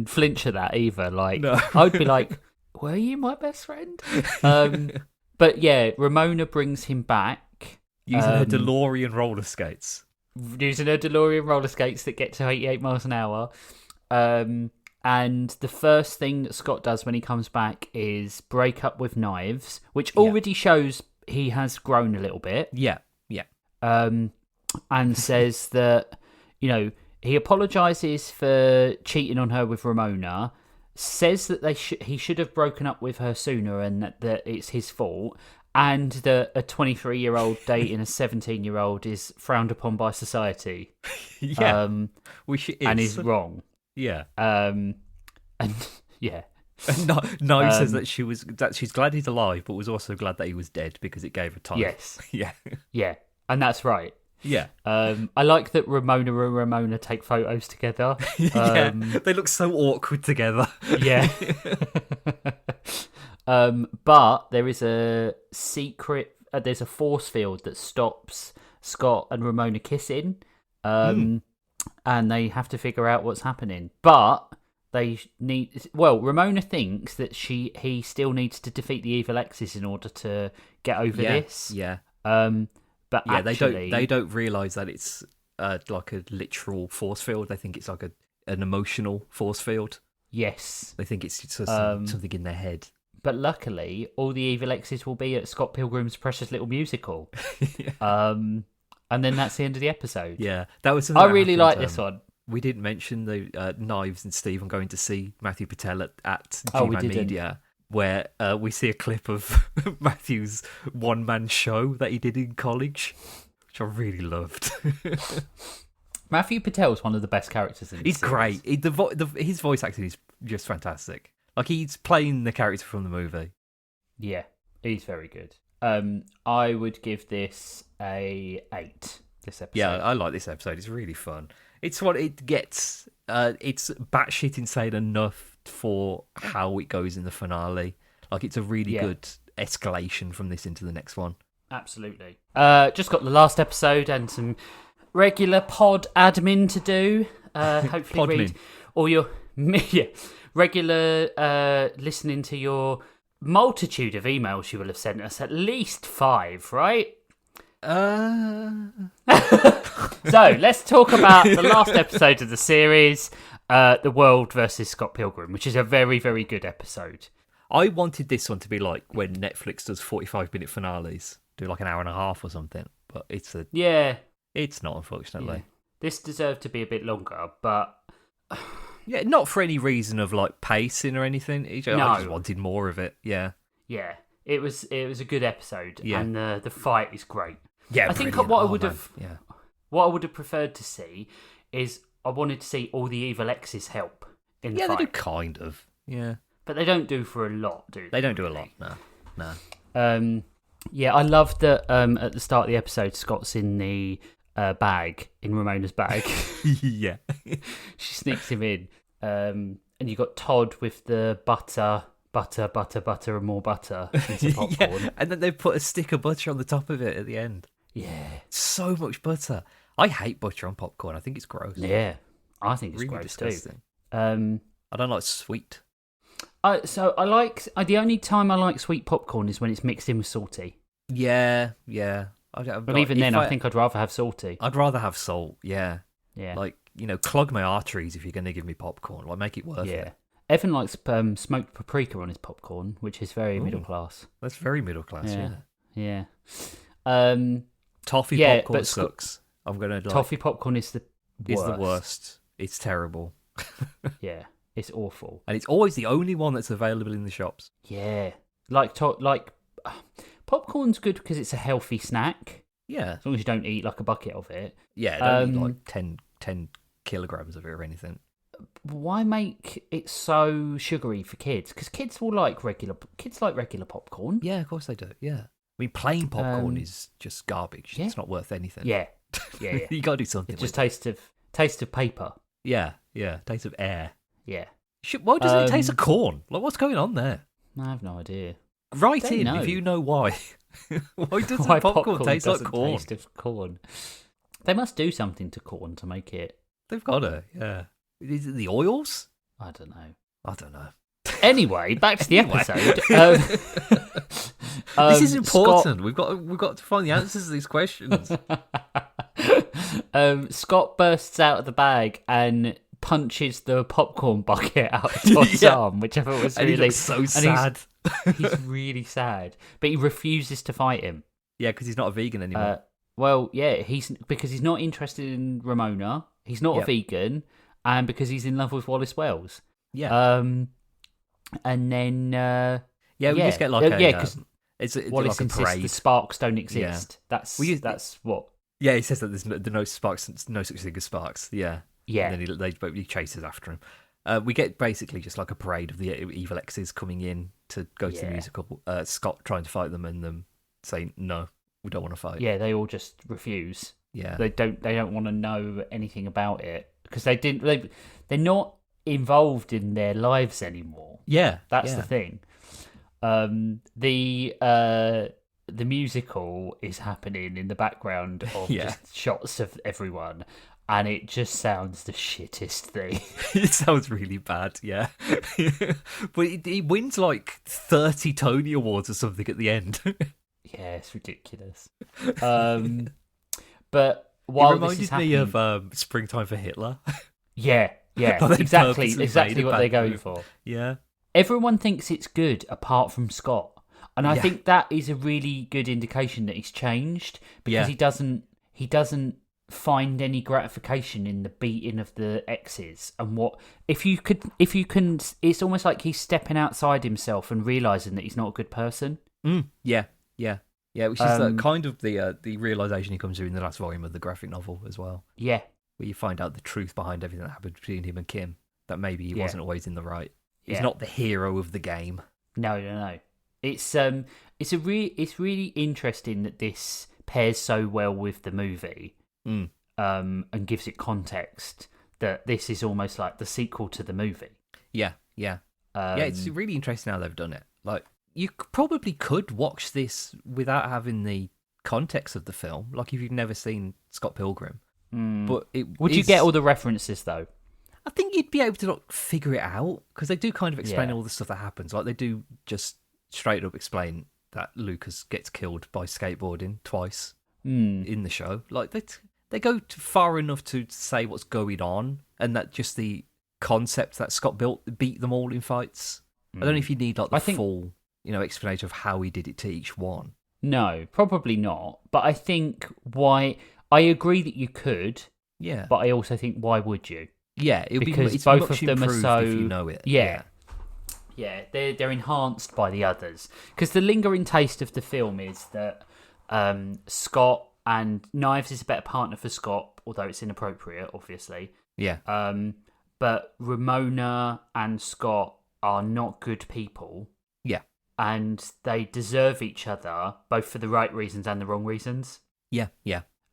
flinch at that either. Like, No. I would be like, "Were you my best friend?" But yeah, Ramona brings him back Using her DeLorean roller skates. using her DeLorean roller skates that get to 88 miles an hour. And the first thing that Scott does when he comes back is break up with Knives, which already shows he has grown a little bit. Yeah. And says that, he apologizes for cheating on her with Ramona, says that he should have broken up with her sooner and that it's his fault, and that a 23-year-old dating a 17-year-old is frowned upon by society. Yeah. Which it is. And is wrong. Yeah. And yeah. And no, says that she's glad he's alive, but was also glad that he was dead because it gave her time. Yes. Yeah. Yeah. And that's right. Yeah. I like that Ramona and Ramona take photos together. Yeah. They look so awkward together. Yeah. But there is a secret. There's a force field that stops Scott and Ramona kissing. And they have to figure out what's happening. But they need. Well, Ramona thinks that he still needs to defeat the evil X's in order to get over this. Yeah. But yeah, actually, they don't realise that it's like a literal force field. They think it's like an emotional force field. Yes. They think it's just something in their head. But luckily, all the evil X's will be at Scott Pilgrim's Precious Little Musical. Yeah. And then that's the end of the episode. Yeah, that was. I really like this one. We didn't mention the Knives and Stephen going to see Matthew Patel at We G-Man didn't. Media, where we see a clip of Matthew's one-man show that he did in college, which I really loved. Matthew Patel's one of the best characters in this He's series. great. His voice acting is just fantastic. Like, he's playing the character from the movie. Yeah, he's very good. I would give this a 8. This episode. Yeah, I like this episode. It's really fun. It's what it gets. It's batshit insane enough for how it goes in the finale. Like, it's a really good escalation from this into the next one. Absolutely. Just got the last episode and some regular pod admin to do. Hopefully Podmin. read all your regular listening to your multitude of emails you will have sent us. At least 5, right? So let's talk about the last episode of the series, The World versus Scott Pilgrim, which is a very, very good episode. I wanted this one to be like when Netflix does 45-minute finales, do like an hour and a half or something. But it's not, unfortunately. Yeah. This deserved to be a bit longer, but yeah, not for any reason of like pacing or anything. I just wanted more of it. Yeah. Yeah, it was a good episode, Yeah. and the fight is great. Yeah, I think brilliant. what I Oh, would man. have, Yeah. what I would have preferred to see is I wanted to see all the evil X's help in the Yeah, fight. they do kind of. Yeah. But they don't do for a lot, do they? They don't do a lot. No. Yeah, I love that at the start of the episode, Scott's in the bag, in Ramona's bag. Yeah. She sneaks him in. And you got Todd with the butter, and more butter into popcorn. Yeah. And then they put a stick of butter on the top of it at the end. Yeah. So much butter. I hate butter on popcorn. I think it's gross. Yeah. I think it's Really gross disgusting. too. I don't like sweet. So I like the only time I like sweet popcorn is when it's mixed in with salty. Yeah. But even then, I think I'd rather have salty. I'd rather have salt. Yeah. Yeah. Like, clog my arteries if you're going to give me popcorn. Like, make it worth it. Evan likes smoked paprika on his popcorn, which is very middle class. That's very middle class. Yeah. Toffee popcorn but sucks. I'm gonna toffee popcorn is the worst. It's terrible. Yeah, it's awful, and it's always the only one that's available in the shops. Yeah, popcorn's good because it's a healthy snack. Yeah, as long as you don't eat like a bucket of it. Yeah, don't eat like 10 kilograms of it or anything. Why make it so sugary for kids? Because kids like regular popcorn. Yeah, of course they do. Yeah, I mean, plain popcorn is just garbage. Yeah. It's not worth anything. Yeah. You got to do something. It just taste of paper. Yeah, taste of air. Yeah. Why doesn't it taste of corn? Like, what's going on there? I have no idea. Write in if you know why. Why doesn't popcorn taste like corn? Taste of corn. They must do something to corn to make it. They've got to. Yeah. Is it the oils? I don't know. Anyway, back to the episode. This is important. We've got to find the answers to these questions. Scott bursts out of the bag and punches the popcorn bucket out of Todd's arm, which I thought was and really... he looks so sad. He's really sad. But he refuses to fight him. Yeah, because he's not a vegan anymore. Because he's not interested in Ramona. He's not a vegan, and because he's in love with Wallace Wells. Yeah. And then we just get like because it's Wallace like a insists parade. the sparks don't exist. Yeah. That's what. Yeah, he says that there's no sparks, no such thing as sparks. Yeah. Yeah. And then he chases after him. We get basically just like a parade of the evil exes coming in to go to the musical. Scott trying to fight them and them saying no, we don't want to fight. Yeah, they all just refuse. Yeah, they don't want to know anything about it because they're not involved in their lives anymore. Yeah, that's the thing. The musical is happening in the background of just shots of everyone, and it just sounds the shittest thing. It sounds really bad, yeah. But he wins like 30 Tony Awards or something at the end. Yeah, it's ridiculous. But while it reminded this is happening, me of Springtime for Hitler. Yeah, exactly what they're going for. Yeah. Everyone thinks it's good apart from Scott. And I think that is a really good indication that he's changed because he doesn't find any gratification in the beating of the exes. And if you can, it's almost like he's stepping outside himself and realizing that he's not a good person. Yeah, which is kind of the realization he comes to in the last volume of the graphic novel as well. Yeah, where you find out the truth behind everything that happened between him and Kim. That maybe he wasn't always in the right. He's not the hero of the game. No. It's really interesting that this pairs so well with the movie, and gives it context that this is almost like the sequel to the movie. Yeah. It's really interesting how they've done it. Like, you probably could watch this without having the context of the film, like if you've never seen Scott Pilgrim. But would you get all the references though? I think you'd be able to figure it out because they do kind of explain all the stuff that happens. Like they do just straight up explain that Lucas gets killed by skateboarding twice in the show. Like they go far enough to say what's going on, and that just the concept that Scott beat them all in fights. I don't know if you need like full, explanation of how he did it to each one. No, probably not. But I think I agree that you could. Yeah. But I also think why would you? Yeah, because both of them are so. If you know it. Yeah, they're enhanced by the others because the lingering taste of the film is that Scott and Knives is a better partner for Scott, although it's inappropriate, obviously. Yeah. But Ramona and Scott are not good people. Yeah. And they deserve each other both for the right reasons and the wrong reasons. Yeah.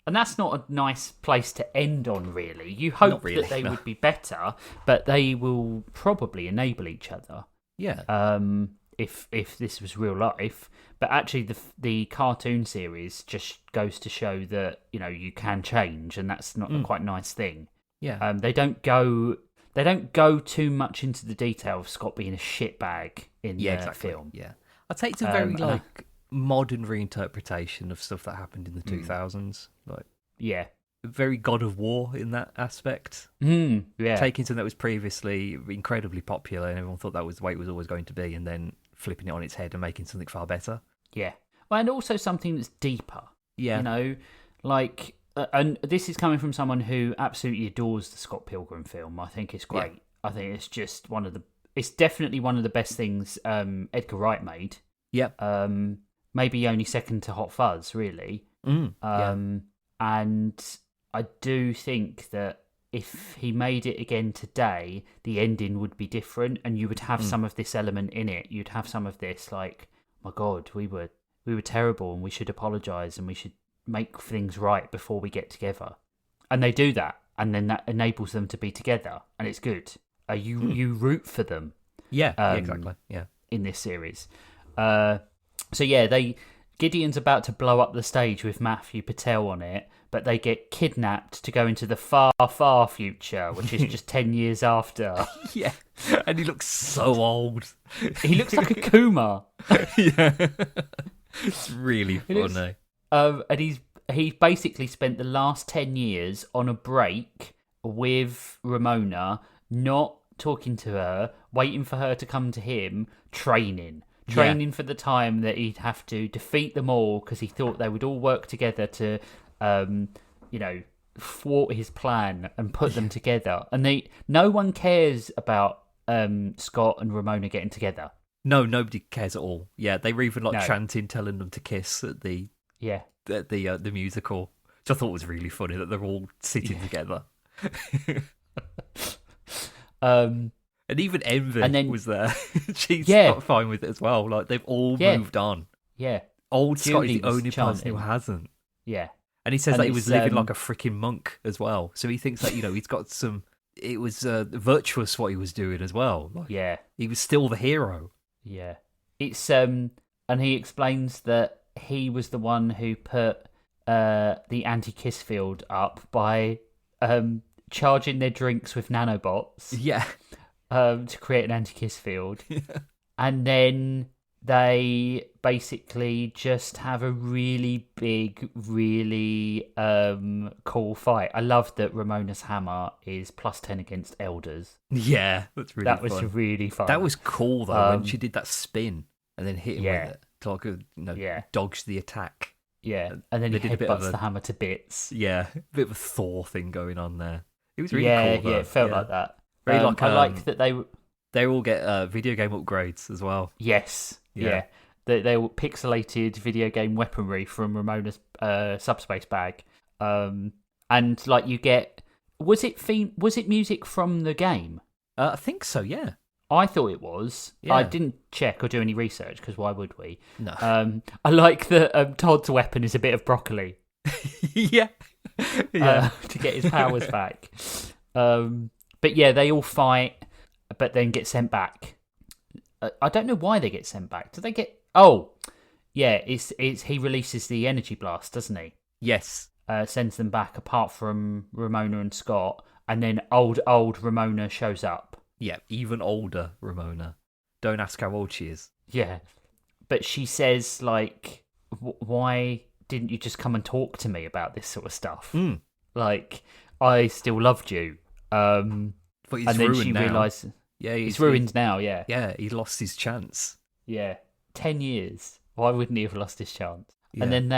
And that's not a nice place to end on, really. You hope that they would be better, but they will probably enable each other. Yeah. If this was real life, but actually the cartoon series just goes to show that you can change, and that's not a quite nice thing. Yeah. They don't go too much into the detail of Scott being a shitbag in the film. Yeah. I'd say it's a very modern reinterpretation of stuff that happened in the 2000s. Like, very God of War in that aspect. Taking something that was previously incredibly popular and everyone thought that was the way it was always going to be, and then flipping it on its head and making something far better. Yeah. Well, and also something that's deeper. Yeah. And this is coming from someone who absolutely adores the Scott Pilgrim film. I think it's great. Yeah. I think it's just it's definitely one of the best things Edgar Wright made. Yep. Maybe only second to Hot Fuzz, really. And I do think that if he made it again today, the ending would be different, and you would have some of this element in it. You'd have some of this, like, my God, we were terrible, and we should apologise, and we should make things right before we get together. And they do that, and then that enables them to be together, and it's good. You root for them. Yeah, exactly. Yeah, in this series. Gideon's about to blow up the stage with Matthew Patel on it, but they get kidnapped to go into the far, far future, which is just 10 years after. Yeah, and he looks so old. He looks like a Kuma. Yeah, it's really funny. he basically spent the last 10 years on a break with Ramona, not talking to her, waiting for her to come to him, training for the time that he'd have to defeat them all, because he thought they would all work together to, thwart his plan and put them together. And no one cares about Scott and Ramona getting together. No, nobody cares at all. Yeah, they were even chanting, telling them to kiss at the musical, which I thought was really funny that they're all sitting together. And even Envy was there. She's not fine with it as well. Like, they've all moved on. Yeah. Old Scott is the only person who hasn't. Yeah. And he says that he was living like a freaking monk as well. So he thinks that, he's got some... It was virtuous what he was doing as well. Like, he was still the hero. Yeah. It's... And he explains that he was the one who put the anti-kiss field up by charging their drinks with nanobots. Yeah. To create an anti-kiss field. And then they basically just have a really big, really cool fight. I love that Ramona's hammer is +10 against elders. Yeah, that's really fun. That was really fun. That was cool, though, when she did that spin and then hit him with it to dodge the attack. Yeah, and then he headbutts the hammer to bits. Yeah, a bit of a Thor thing going on there. It was really cool, though. Yeah, it felt like that. Very I like that they all get video game upgrades as well. Yes, yeah. They all pixelated video game weaponry from Ramona's subspace bag, and like you get. Was it music from the game? I think so. Yeah, I thought it was. Yeah. I didn't check or do any research because why would we? No. I like that Todd's weapon is a bit of broccoli. Yeah. To get his powers back. But yeah, they all fight, but then get sent back. I don't know why they get sent back. Do they get? Oh, yeah. It's he releases the energy blast, doesn't he? Yes. Sends them back, apart from Ramona and Scott, and then old Ramona shows up. Yeah, even older Ramona. Don't ask how old she is. Yeah, but she says like, "Why didn't you just come and talk to me about this sort of stuff? Like, I still loved you." But he's and then ruined she now. realizes, he's ruined now. Yeah, yeah, he lost his chance. Yeah, 10 years. Why wouldn't he have lost his chance? Yeah. And then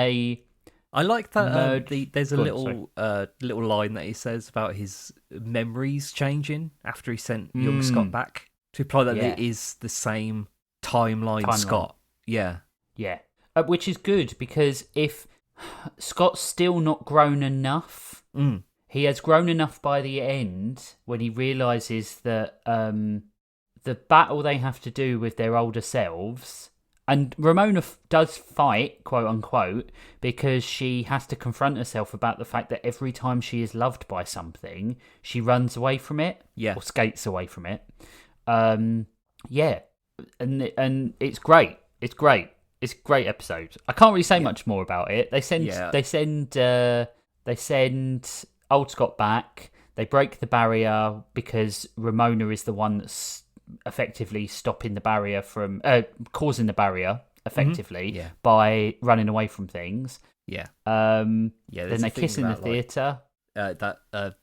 I like that. There's a little line that he says about his memories changing after he sent young Scott back, to imply that it is the same timeline. Scott. Yeah, yeah, which is good, because if Scott's still not grown enough. He has grown enough by the end when he realises that the battle they have to do with their older selves, and Ramona does fight, quote unquote, because she has to confront herself about the fact that every time she is loved by something, she runs away from it, or skates away from it. And it's great. It's great. It's a great episode. I can't really say much more about it. They send old Scott back. They break the barrier because Ramona is the one that's effectively stopping the barrier from causing the barrier effectively by running away from things. Then they kiss in the theater. That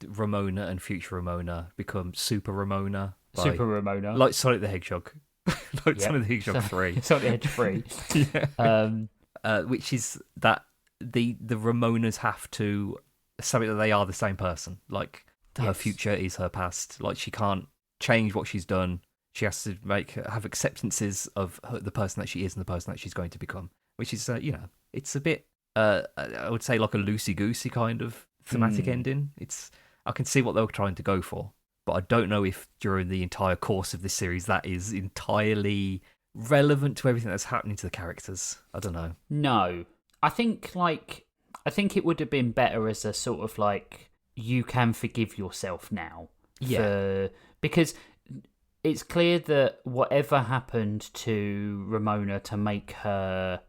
Ramona and future Ramona become Super Ramona. Ramona, like Sonic the Hedgehog, Sonic the Hedgehog 3. Sonic the Hedgehog 3. Which is that the Ramonas have to. Something that they are the same person. Like, her future is her past. Like, she can't change what she's done. She has to have acceptances of the person that she is and the person that she's going to become. Which is, it's a bit, I would say, like a loosey-goosey kind of thematic ending. I can see what they were trying to go for, but I don't know if during the entire course of this series that is entirely relevant to everything that's happening to the characters. I don't know. No. I think it would have been better as a sort of like, you can forgive yourself now. Yeah. Because it's clear that whatever happened to Ramona to make her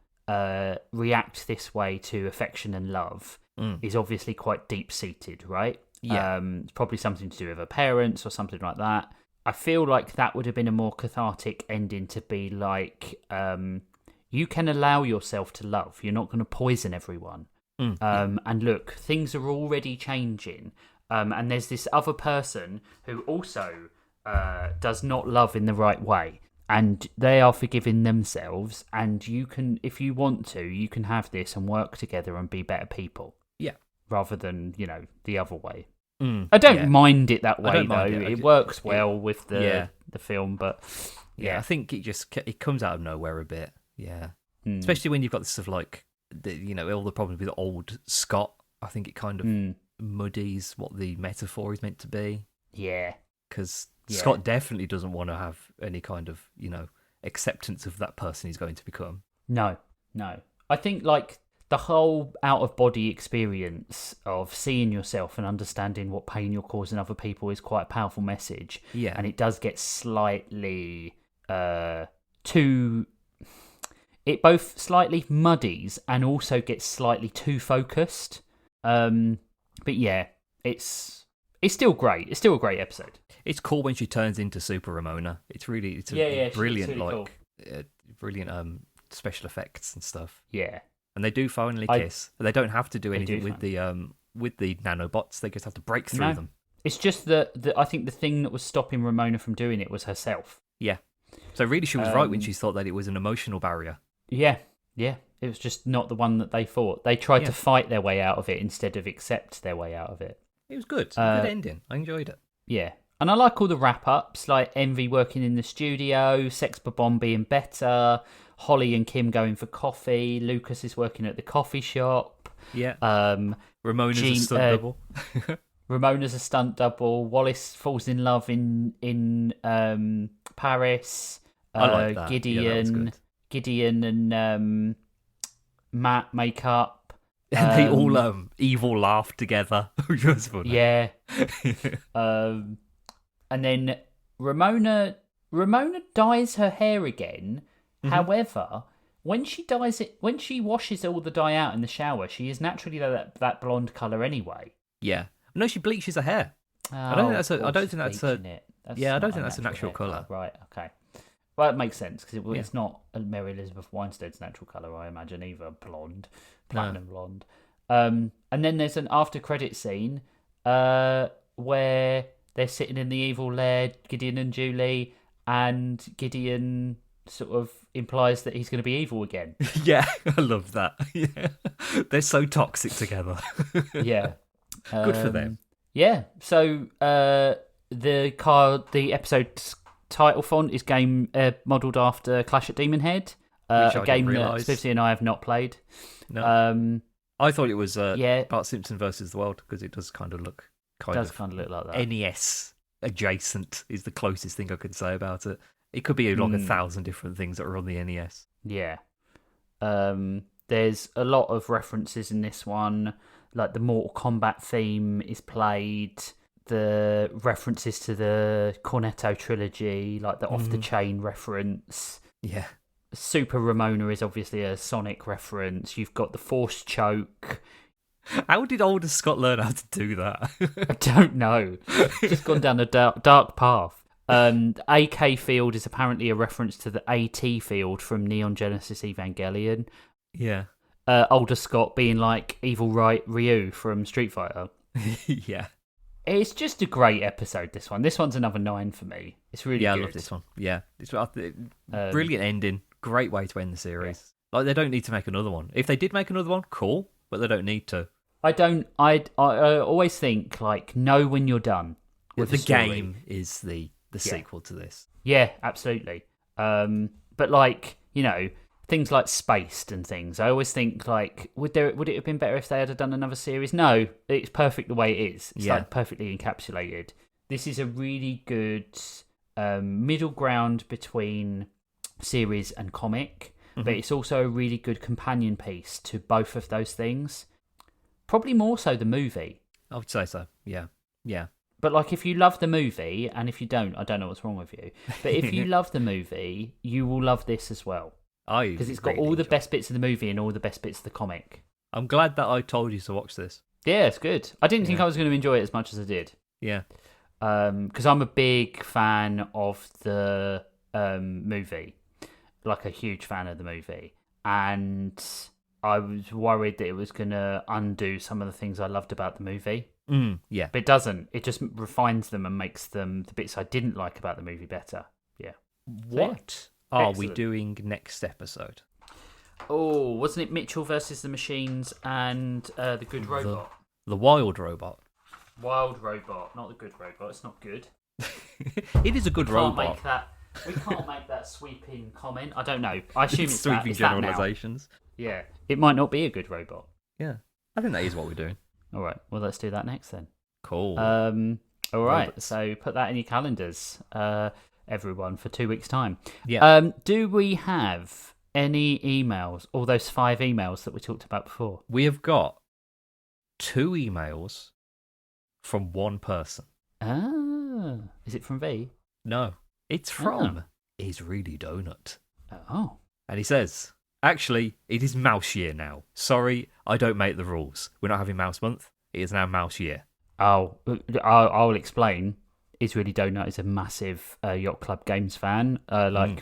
react this way to affection and love is obviously quite deep-seated, right? Yeah. It's probably something to do with her parents or something like that. I feel like that would have been a more cathartic ending, to be like, you can allow yourself to love. You're not going to poison everyone. And look, things are already changing. And there's this other person who also does not love in the right way. And they are forgiving themselves. And you can, if you want to, you can have this and work together and be better people. Yeah. Rather than, the other way. I don't mind it that way, though. It works well with the film, but I think it comes out of nowhere a bit. Yeah. Especially when you've got this stuff like, all the problems with old Scott. I think it kind of muddies what the metaphor is meant to be. Yeah. Because Scott definitely doesn't want to have any kind of, acceptance of that person he's going to become. No. I think, the whole out-of-body experience of seeing yourself and understanding what pain you're causing other people is quite a powerful message. Yeah. And it does get slightly too... It both slightly muddies and also gets slightly too focused. But yeah, it's still great. It's still a great episode. It's cool when she turns into Super Ramona. It's really brilliant, really cool. Brilliant special effects and stuff. Yeah. And they do finally kiss. They don't have to do anything with the nanobots. They just have to break through them. It's just that I think the thing that was stopping Ramona from doing it was herself. Yeah. So really, she was right when she thought that it was an emotional barrier. Yeah. It was just not the one that they thought. They tried to fight their way out of it instead of accept their way out of it. It was good. Good ending. I enjoyed it. Yeah. And I like all the wrap-ups, like Envy working in the studio, Sex Bomb being better, Holly and Kim going for coffee, Lucas is working at the coffee shop. Yeah. Ramona's a stunt double. Ramona's a stunt double. Wallace falls in love in Paris. I like that. Gideon and Matt make up. And they all evil laugh together, which was funny. Yeah. And then Ramona dyes her hair again. Mm-hmm. However, when she washes all the dye out in the shower, she is naturally that blonde colour anyway. Yeah. No, she bleaches her hair. I don't think that's a natural colour. Right, okay. Well, it makes sense, because it's not Mary Elizabeth Winstead's natural colour, I imagine, either. Platinum blonde. And then there's an after-credit scene where they're sitting in the evil lair, Gideon and Julie, and Gideon sort of implies that he's going to be evil again. Yeah, I love that. Yeah. They're so toxic together. Yeah. Good for them. Yeah, so the episode's title font is modelled after Clash at Demon Head, a game that Spivsy and I have not played. No. I thought it was Bart Simpson versus the World, because it does kind of look kind of look like that. NES adjacent is the closest thing I could say about it. It could be like 1,000 different things that are on the NES. Yeah. There's a lot of references in this one. Like the Mortal Kombat theme is played. The references to the Cornetto trilogy, like the Off the Chain reference. Yeah. Super Ramona is obviously a Sonic reference. You've got the Force Choke. How did older Scott learn how to do that? I don't know. Just gone down a dark path. AK field is apparently a reference to the AT field from Neon Genesis Evangelion. Yeah. Older Scott being like Evil Ryu from Street Fighter. Yeah. It's just a great episode, this one. This one's another 9 for me. It's really good. I love this one. Yeah. It's brilliant ending. Great way to end the series. Yeah. Like, they don't need to make another one. If they did make another one, cool, but they don't need to. I always think, like, know when you're done with the story. Game is the sequel to this. Yeah, absolutely. But, like, things like Spaced and things, I always think, like, would it have been better if they had done another series? No, it's perfect the way it is. It's like perfectly encapsulated. This is a really good middle ground between series and comic, but it's also a really good companion piece to both of those things. Probably more so the movie. I would say so, yeah. Yeah. But, like, if you love the movie, and if you don't, I don't know what's wrong with you, but if you love the movie, you will love this as well. Because it's got all the best bits of the movie and all the best bits of the comic. I'm glad that I told you to watch this. Yeah, it's good. I didn't think I was going to enjoy it as much as I did. Yeah. Because I'm a big fan of the movie. Like, a huge fan of the movie. And I was worried that it was going to undo some of the things I loved about the movie. Yeah. But it doesn't. It just refines them and makes them the bits I didn't like about the movie better. Yeah. What are we Excellent. doing next episode? Oh, wasn't it Mitchell versus the Machines and the Good Robot? The Wild Robot. Wild Robot, not the Good Robot. It's not good. It is a good robot. We can't make that sweeping comment. I don't know. I assume it's Sweeping that. It's that now. generalizations. Yeah. It might not be a good robot. Yeah. I think that is what we're doing. All right. Well, let's do that next then. Cool. All right. Robots. So put that in your calendars, everyone, for 2 weeks' time. Yeah. Do we have any emails? All those 5 emails that we talked about before. We have got 2 emails from one person. Ah, is it from V? No, it's from Is Really Donut. Oh. And he says, actually, it is mouse year now. Sorry, I don't make the rules. We're not having mouse month. It is now mouse year. Oh, I'll explain. Israeli Donut is a massive Yacht Club Games fan,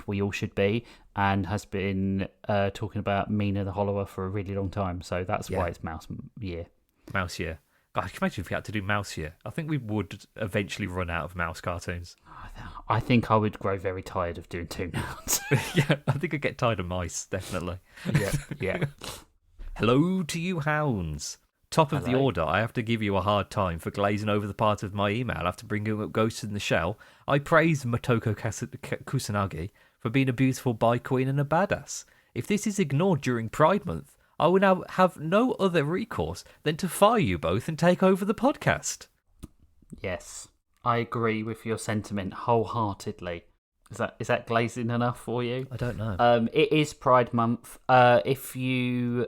we all should be, and has been talking about Mina the Hollower for a really long time. So that's why it's mouse year. Mouse year. God, can you imagine if we had to do mouse year? I think we would eventually run out of mouse cartoons. I think I would grow very tired of doing Toonhounds. Yeah, I think I'd get tired of mice, definitely. Yeah. Hello to you hounds. Top of the Hello. order, I have to give you a hard time for glazing over the part of my email after bringing up Ghost in the Shell. I praise Motoko Kusanagi for being a beautiful bi queen and a badass. If this is ignored during Pride Month, I will now have no other recourse than to fire you both and take over the podcast. Yes, I agree with your sentiment wholeheartedly. Is that glazing enough for you? I don't know. It is Pride Month. If you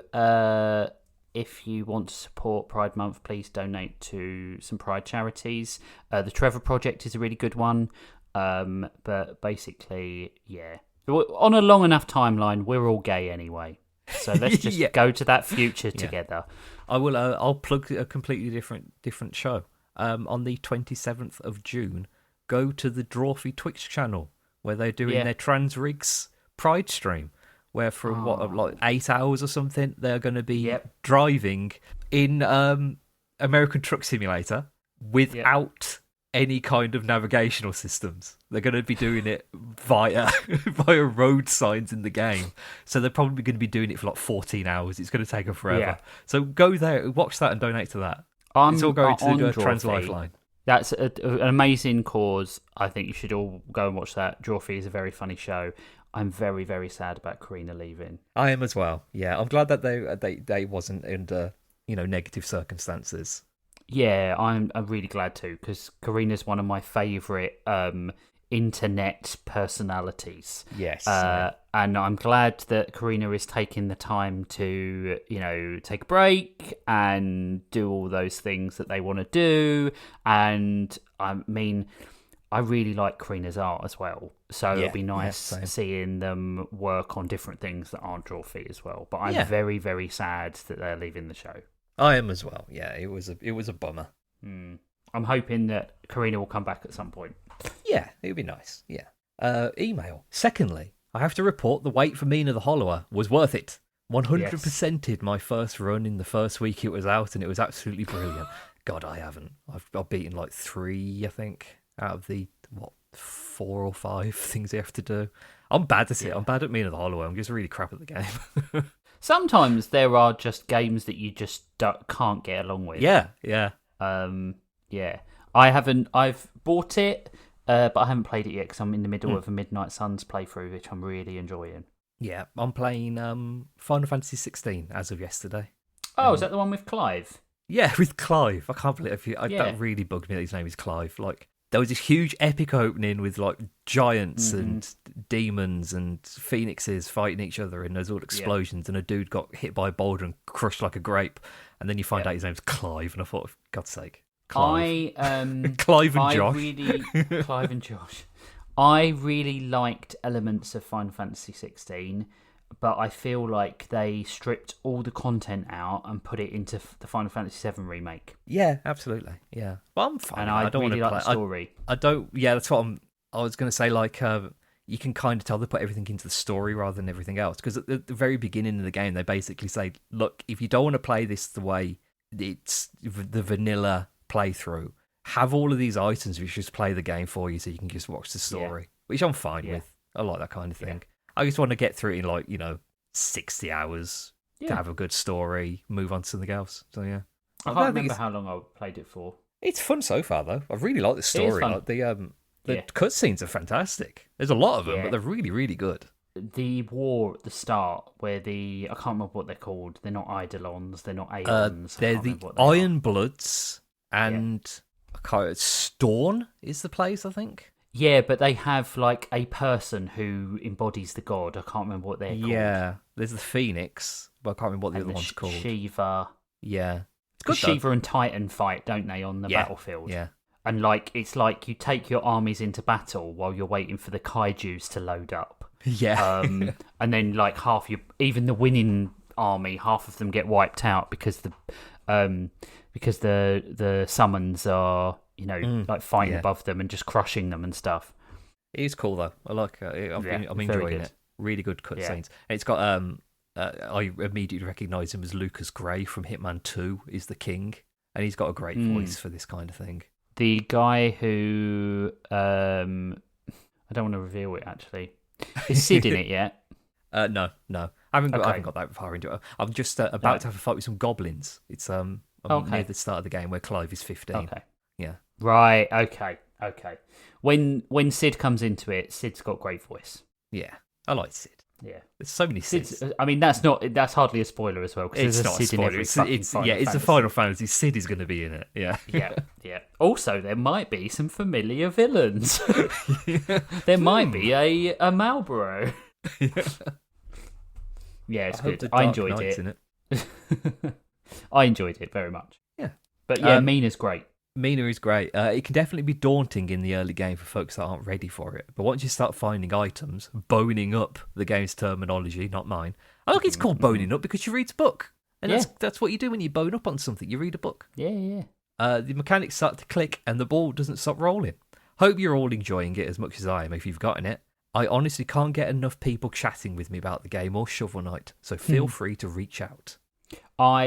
want to support Pride Month, please donate to some Pride charities. The Trevor Project is a really good one. But basically, yeah, on a long enough timeline, we're all gay anyway. So let's just go to that future together. I will. I'll plug a completely different show. On the 27th of June, go to the Drawfee Twitch channel where they're doing their Trans Rigs Pride stream. Where for 8 hours or something, they're going to be driving in American Truck Simulator without any kind of navigational systems. They're going to be doing it via road signs in the game. So they're probably going to be doing it for 14 hours. It's going to take them forever. Yeah. So go there, watch that, and donate to that. It's all going to the Trans Lifeline. That's an amazing cause. I think you should all go and watch that. Drawfee is a very funny show. I'm very, very sad about Karina leaving. I am as well. Yeah, I'm glad that they wasn't under negative circumstances. Yeah, I'm really glad too, because Karina's one of my favourite internet personalities. Yes. And I'm glad that Karina is taking the time to, take a break and do all those things that they want to do. And I mean, I really like Karina's art as well. So it'll be nice seeing them work on different things that aren't Drawfee as well. But I'm very, very sad that they're leaving the show. I am as well. Yeah, it was a bummer. I'm hoping that Karina will come back at some point. Yeah, it would be nice. Yeah. Email. Secondly, I have to report the wait for Mina the Hollower was worth it. 100%ed my first run in the first week it was out, and it was absolutely brilliant. God, I haven't. I've beaten 3, I think, out of the 4 or 5 things you have to do. I'm bad at it. I'm bad at Mina the Hollower. I'm just really crap at the game. Sometimes there are just games that you just can't get along with. Yeah. I've bought it, but I haven't played it yet because I'm in the middle of a Midnight Suns playthrough, which I'm really enjoying. Yeah, I'm playing Final Fantasy 16 as of yesterday. Oh, is that the one with Clive? Yeah, with Clive. I can't believe that really bugged me that his name is Clive. There was this huge epic opening with giants and demons and phoenixes fighting each other, and there's all explosions, and a dude got hit by a boulder and crushed like a grape, and then you find out his name's Clive, and I thought, for God's sake, Clive. Clive and Josh. Clive and Josh. I really liked elements of Final Fantasy 16, but I feel like they stripped all the content out and put it into the Final Fantasy 7 remake. Yeah, absolutely. Yeah, but I'm fine. And I don't really like the story. I don't. Yeah, that's what I was going to say. you can kind of tell they put everything into the story rather than everything else. Because at the very beginning of the game, they basically say, look, if you don't want to play this the way it's the vanilla playthrough, have all of these items which just play the game for you so you can just watch the story, which I'm fine with. I like that kind of thing. I just want to get through it in like, 60 hours to have a good story, move on to something else. So yeah. I can't remember how long I played it for. It's fun so far though. I really like the story. Like the cutscenes are fantastic. There's a lot of them, but they're really, really good. The war at the start, where I can't remember what they're called. They're not Eidolons, they're not Aeons. They're the Iron Bloods, and Storn is the place, I think. Yeah, but they have like a person who embodies the god. I can't remember what they're called. Yeah, there's the Phoenix, but I can't remember what the other one's called. Shiva. Yeah. It's good, Shiva and Titan fight, don't they, on the battlefield? Yeah. And it's like you take your armies into battle while you're waiting for the kaijus to load up. Yeah. And then like even the winning army, half of them get wiped out because the summons are like fighting above them and just crushing them and stuff. It is cool though. I like it. I'm enjoying it. Really good cutscenes. And it's got I immediately recognise him as Lucas Gray from Hitman 2 is the king, and he's got a great voice for this kind of thing. The guy who I don't want to reveal it actually. Is Sid in it yet? No. I haven't got that far into it. I'm just about to have a fight with some goblins. It's near the start of the game where Clive is 15. Okay. Yeah. Right. Okay. When Sid comes into it, Sid's got great voice. Yeah, I like Sid. Yeah, there's so many Sids. I mean, that's hardly a spoiler as well. It's not a spoiler. It's a Final Fantasy. Sid is going to be in it. Yeah. Yeah. Also, there might be some familiar villains. There might be a Marlboro. Yeah, it's good. I enjoyed it. I enjoyed it very much. Yeah, but yeah, Mina's great. Mina is great. It can definitely be daunting in the early game for folks that aren't ready for it. But once you start finding items, boning up the game's terminology, not mine. I think it's called boning up because you read a book. And that's what you do when you bone up on something. You read a book. Yeah. The mechanics start to click and the ball doesn't stop rolling. Hope you're all enjoying it as much as I am if you've gotten it. I honestly can't get enough people chatting with me about the game or Shovel Knight, so feel free to reach out.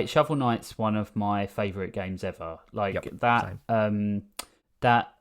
Shovel Knight's one of my favourite games ever. That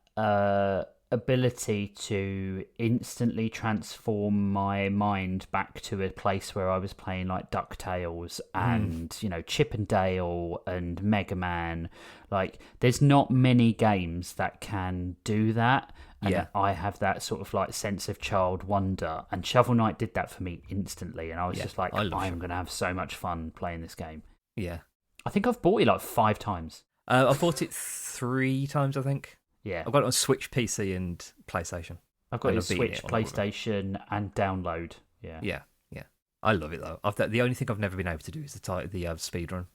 ability to instantly transform my mind back to a place where I was playing like DuckTales and Chip and Dale and Mega Man. Like, there's not many games that can do that. And I have that sort of like sense of child wonder, and Shovel Knight did that for me instantly. And I was just like, I'm going to have so much fun playing this game. Yeah. I think I've bought it like 5 times. I've bought it 3 times, I think. Yeah. I've got it on Switch, PC, and PlayStation. I've got it on Switch, PlayStation, and download. Yeah. Yeah. I love it, though. The only thing I've never been able to do is the speed run.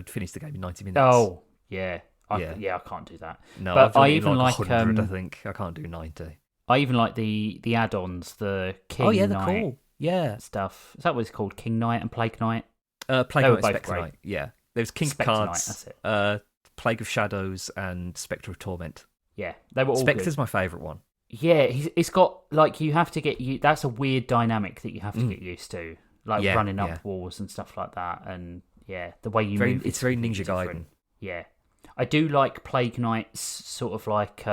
Finish the game in 90 minutes. Oh, yeah. I can't do that. No, but I even like 100, I think. I can't do 90. I even like the add-ons, the King Knight they're cool. Yeah. Stuff. Is that what it's called? King Knight and Plague Knight? Plague Knight, Spectre Knight. Yeah. There's King Spectre Cards, Knight, that's it. Plague of Shadows, and Spectre of Torment. Yeah, they were all Spectre's good. my favourite one. Yeah, it's got, like, you have to get... That's a weird dynamic that you have to get used to. Like, running up walls and stuff like that. And, the way you move... It's very Ninja Gaiden. Yeah. I do like Plague Knight's sort of like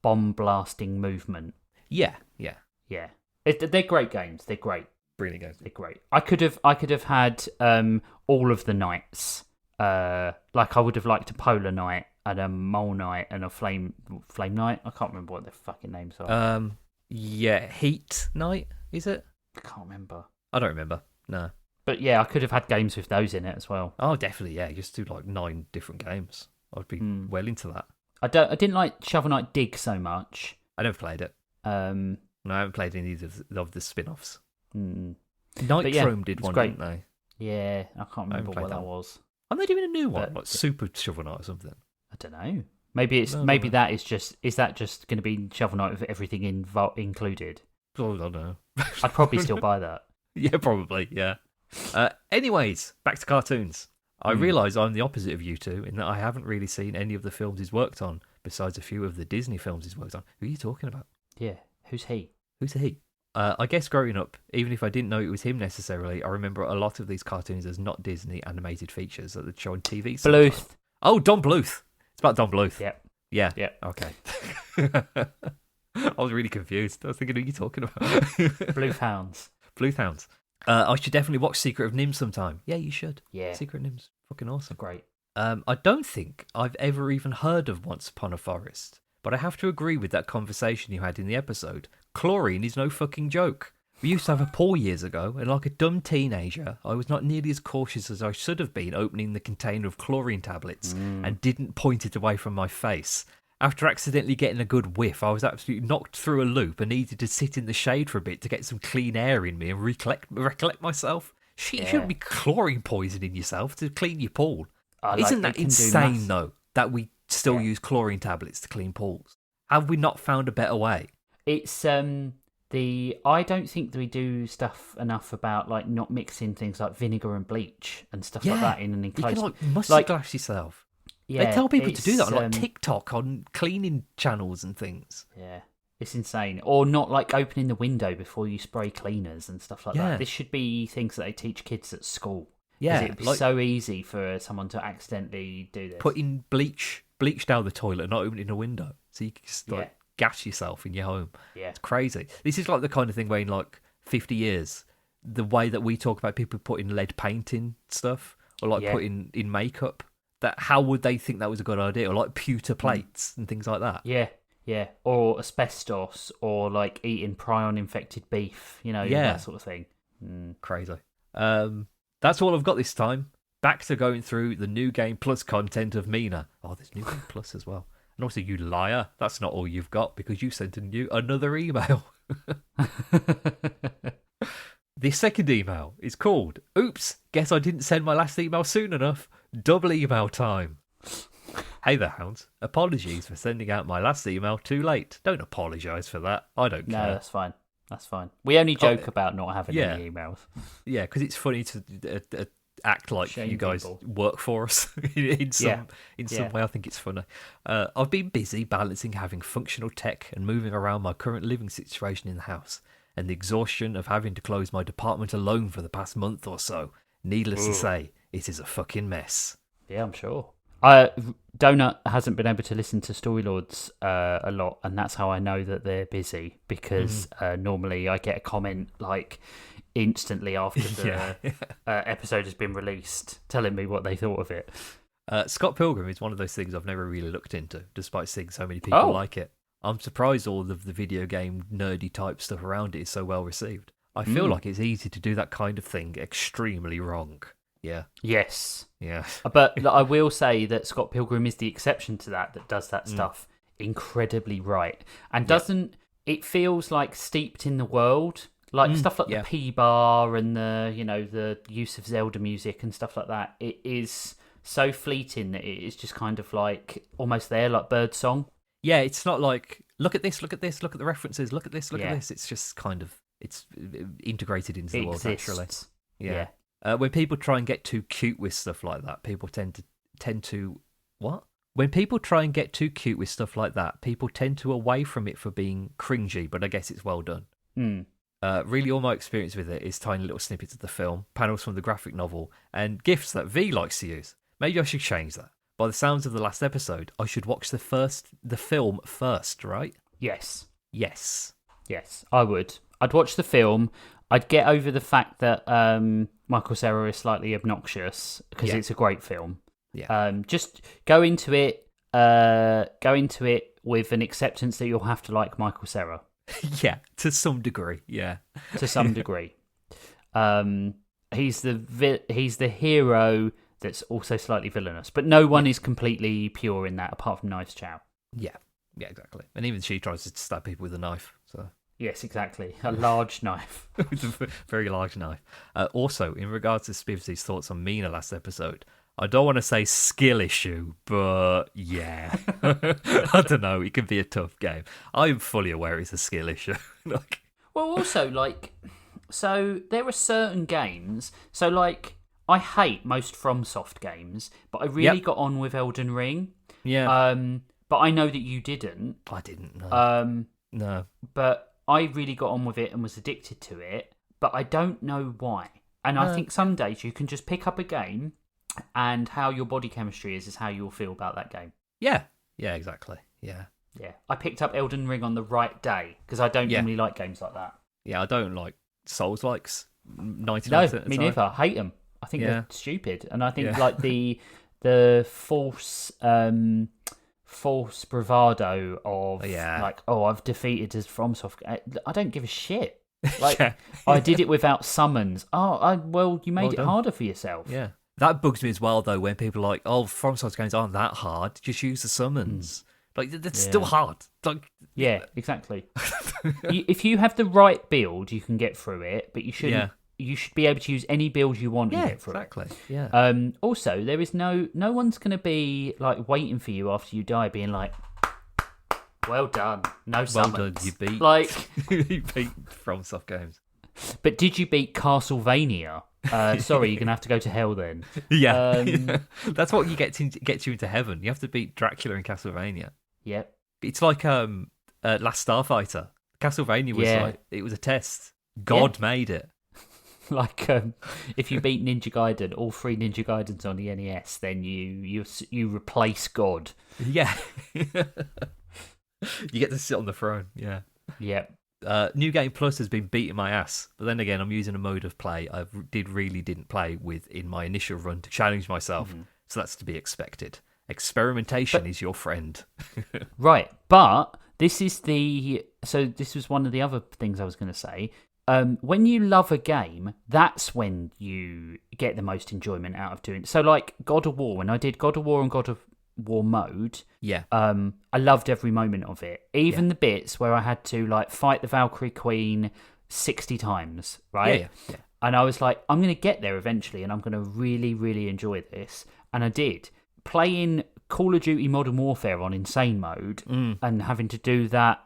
bomb-blasting movement. Yeah. They're great games. They're great. Brilliant games. They're great. I could have had all of the knights. Like, I would have liked a Polar Knight and a Mole Knight and a Flame Knight. I can't remember what their fucking names are. Heat Knight, is it? I can't remember. I don't remember. No. But yeah, I could have had games with those in it as well. Oh, definitely, yeah. Just do like 9 different games. I'd be well into that. I didn't like Shovel Knight Dig so much. I never played it. No, I haven't played any of the spin-offs. Nitchrome did one, great. didn't they? Yeah, I can't remember what that was. Are they doing a new one, like Super Shovel Knight or something? I don't know. Maybe that is that just going to be Shovel Knight with everything included? Oh, I don't know. I'd probably still buy that. Yeah, probably. Yeah. Anyways, back to cartoons. I realise I'm the opposite of you two in that I haven't really seen any of the films he's worked on, besides a few of the Disney films he's worked on. Who are you talking about? Yeah, who's he? Who's he? I guess growing up, even if I didn't know it was him necessarily, I remember a lot of these cartoons as not Disney animated features that they'd show on TV sometimes. Bluth. Oh, Don Bluth. It's about Don Bluth. Yep. Yeah. Yep. Okay. I was really confused. I was thinking, who are you talking about? Bluth Hounds. Bluth Hounds. I should definitely watch Secret of NIMH sometime. Yeah, you should. Yeah. Secret of NIMH's fucking awesome. Great. I don't think I've ever even heard of Once Upon a Forest, but I have to agree with that conversation you had in the episode. Chlorine is no fucking joke. We used to have a pool years ago, and like a dumb teenager, I was not nearly as cautious as I should have been opening the container of chlorine tablets and didn't point it away from my face. After accidentally getting a good whiff, I was absolutely knocked through a loop and needed to sit in the shade for a bit to get some clean air in me and recollect myself. Shit, you shouldn't be chlorine poisoning yourself to clean your pool. Isn't that insane, though, that we still use chlorine tablets to clean pools? Have we not found a better way? It's I don't think that we do stuff enough about like not mixing things like vinegar and bleach and stuff like that in an enclosed. You can muscle glass yourself. Yeah, they tell people to do that on like TikTok, on cleaning channels and things. Yeah, it's insane. Or not like opening the window before you spray cleaners and stuff like that. This should be things that they teach kids at school. Yeah, it'd be so easy for someone to accidentally do this. Putting bleach down the toilet, not opening a window, so you can just gas yourself in your home. Yeah, it's crazy. This is like the kind of thing where in like 50 years, the way that we talk about people putting lead paint in stuff or like putting in makeup. That how would they think that was a good idea? Or like pewter plates and things like that. Yeah. Or asbestos, or like eating prion-infected beef. That sort of thing. Crazy. That's all I've got this time. Back to going through the New Game Plus content of Mina. Oh, there's New Game Plus as well. And also, you liar. That's not all you've got because you sent another email. The second email is called, Oops, guess I didn't send my last email soon enough. Double email time. Hey there, Hounds. Apologies for sending out my last email too late. Don't apologise for that. I don't care. No, that's fine. That's fine. We only joke about not having any emails. Yeah, because it's funny to act like you guys work for us in some way. I think it's funny. I've been busy balancing having functional tech and moving around my current living situation in the house, and the exhaustion of having to close my department alone for the past month or so. Needless to say, it is a fucking mess. Yeah, I'm sure. Donut hasn't been able to listen to Storylords a lot, and that's how I know that they're busy, because normally I get a comment like instantly after the episode has been released telling me what they thought of it. Scott Pilgrim is one of those things I've never really looked into, despite seeing so many people like it. I'm surprised all of the video game nerdy type stuff around it is so well received. I feel like it's easy to do that kind of thing extremely wrong. Yeah. Yes. Yeah. But I will say that Scott Pilgrim is the exception to that does that stuff incredibly right. And doesn't... It feels like steeped in the world. Like stuff like the P-bar and the use of Zelda music and stuff like that. It is so fleeting that it is just kind of like almost there, like birdsong. Yeah, it's not like, look at this, look at this, look at the references, look at this, look at this. It's just kind of... It's integrated into the world naturally. Yeah. When people try and get too cute with stuff like that, people tend to what? When people try and get too cute with stuff like that, people tend to away from it for being cringy. But I guess it's well done. Really, all my experience with it is tiny little snippets of the film, panels from the graphic novel, and GIFs that V likes to use. Maybe I should change that. By the sounds of the last episode, I should watch the film first, right? Yes, I would. I'd watch the film. I'd get over the fact that Michael Cera is slightly obnoxious because it's a great film. Yeah. Just go into it with an acceptance that you'll have to like Michael Cera. Yeah, to some degree. Yeah, to some degree. He's the hero that's also slightly villainous, but no one is completely pure in that, apart from Knives Chow. Yeah, exactly. And even she tries to stab people with a knife. So. Yes, exactly. A large knife. It's a very large knife. Also, in regards to Spivsy's thoughts on Mina last episode, I don't want to say skill issue, but yeah. I don't know. It can be a tough game. I'm fully aware it's a skill issue. Well, also, so there are certain games. So, I hate most FromSoft games, but I really got on with Elden Ring. Yeah. But I know that you didn't. I didn't, no. No. But I really got on with it and was addicted to it, but I don't know why. And I think some days you can just pick up a game, and how your body chemistry is how you'll feel about that game. Yeah, exactly. Yeah. I picked up Elden Ring on the right day because I don't normally like games like that. Yeah, I don't like Souls-likes 99% No, of the time. me neither. I hate them. I think they're stupid, and I think like the false bravado of like, oh, I've defeated as FromSoft. I don't give a shit. Like I did it without summons. Well, you made it harder for yourself. Yeah. That bugs me as well, though, when people are like, oh, FromSoft games aren't that hard. Just use the summons. Like, that's still hard. Like, yeah, exactly. If you have the right build, you can get through it, but you shouldn't. You should be able to use any build you want and get through it. Yeah. Also, there is no one's going to be like waiting for you after you die, being like, well done, no summons. Well done, you beat. Like, you beat FromSoft games. But did you beat Castlevania? Sorry, you're gonna have to go to hell then. Yeah, that's what gets you into heaven. You have to beat Dracula in Castlevania. Yep. It's like Last Starfighter. Castlevania was like it was a test. God made it. Like if you beat Ninja Gaiden, all 3 Ninja Gaidens on the NES, then you replace God. Yeah. You get to sit on the throne. Yeah. Yep. New Game Plus has been beating my ass, but then again, I'm using a mode of play I didn't play with in my initial run to challenge myself, so that's to be expected. Experimentation is your friend. Right, but this was one of the other things I was going to say. When you love a game, that's when you get the most enjoyment out of doing it. So like God of War, when I did God of War and God of War mode, I loved every moment of it, even the bits where I had to like fight the Valkyrie Queen 60 times, right? Yeah. And I was like, I'm going to get there eventually, and I'm going to really, really enjoy this, and I did. Playing Call of Duty Modern Warfare on insane mode and having to do that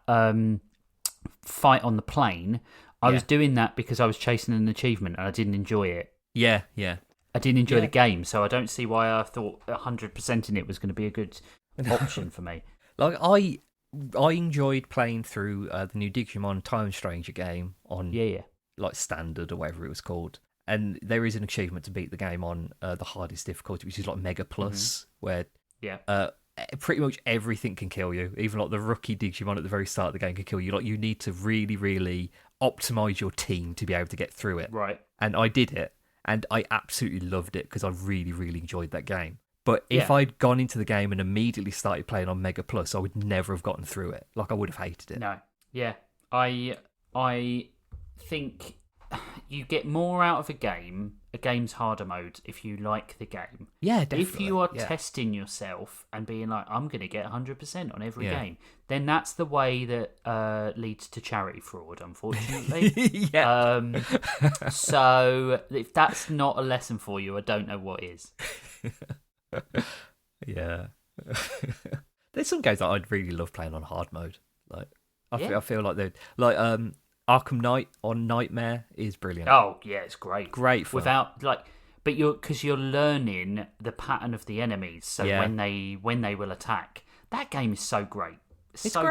fight on the plane, I was doing that because I was chasing an achievement and I didn't enjoy it. Yeah. I didn't enjoy the game, so I don't see why I thought 100% in it was going to be a good option for me. Like I enjoyed playing through the new Digimon Time Stranger game on like standard or whatever it was called. And there is an achievement to beat the game on the hardest difficulty, which is like Mega Plus, where pretty much everything can kill you. Even like the rookie Digimon at the very start of the game can kill you. Like you need to really, really optimize your team to be able to get through it. Right. And I did it, and I absolutely loved it because I really, really enjoyed that game. But if I'd gone into the game and immediately started playing on Mega Plus, I would never have gotten through it. Like I would have hated it. No. Yeah. I think you get more out of a game's harder mode, if you like the game. Yeah, definitely. If you are testing yourself and being like, I'm going to get 100% on every game, then that's the way that leads to charity fraud, unfortunately. So if that's not a lesson for you, I don't know what is. Yeah. There's some games that I'd really love playing on hard mode. Like I feel like they're like Arkham Knight on Nightmare is brilliant. Oh yeah, it's great. Great fun. Without like, but you're learning the pattern of the enemies. So when they will attack, that game is so great. It's so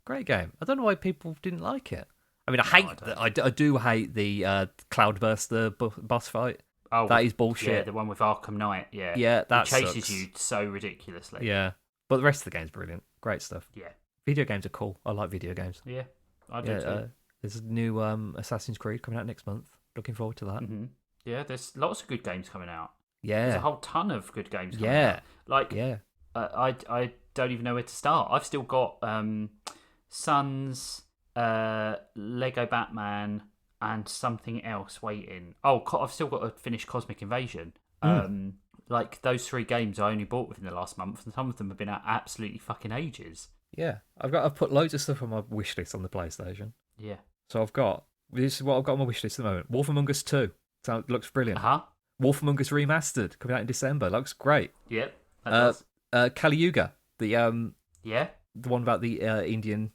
great game. I don't know why people didn't like it. I mean, I do hate the Cloudburster boss fight. Oh, that is bullshit. Yeah, the one with Arkham Knight. Yeah, that chases sucks. You so ridiculously. Yeah, but the rest of the game's brilliant. Great stuff. Yeah, video games are cool. I like video games. Yeah, I do too. There's a new Assassin's Creed coming out next month. Looking forward to that. Mm-hmm. Yeah, there's lots of good games coming out. Yeah, there's a whole ton of good games coming out. Like, I don't even know where to start. I've still got Sons, Lego Batman, and something else waiting. Oh, I've still got to finish Cosmic Invasion. Like, those 3 games I only bought within the last month, and some of them have been out absolutely fucking ages. Yeah, I've put loads of stuff on my wish list on the PlayStation. Yeah. So this is what I've got on my wish list at the moment. Wolf Among Us 2. So it looks brilliant. Wolf Among Us Remastered, coming out in December. Looks great. Yep. Kali Yuga, the one about the Indian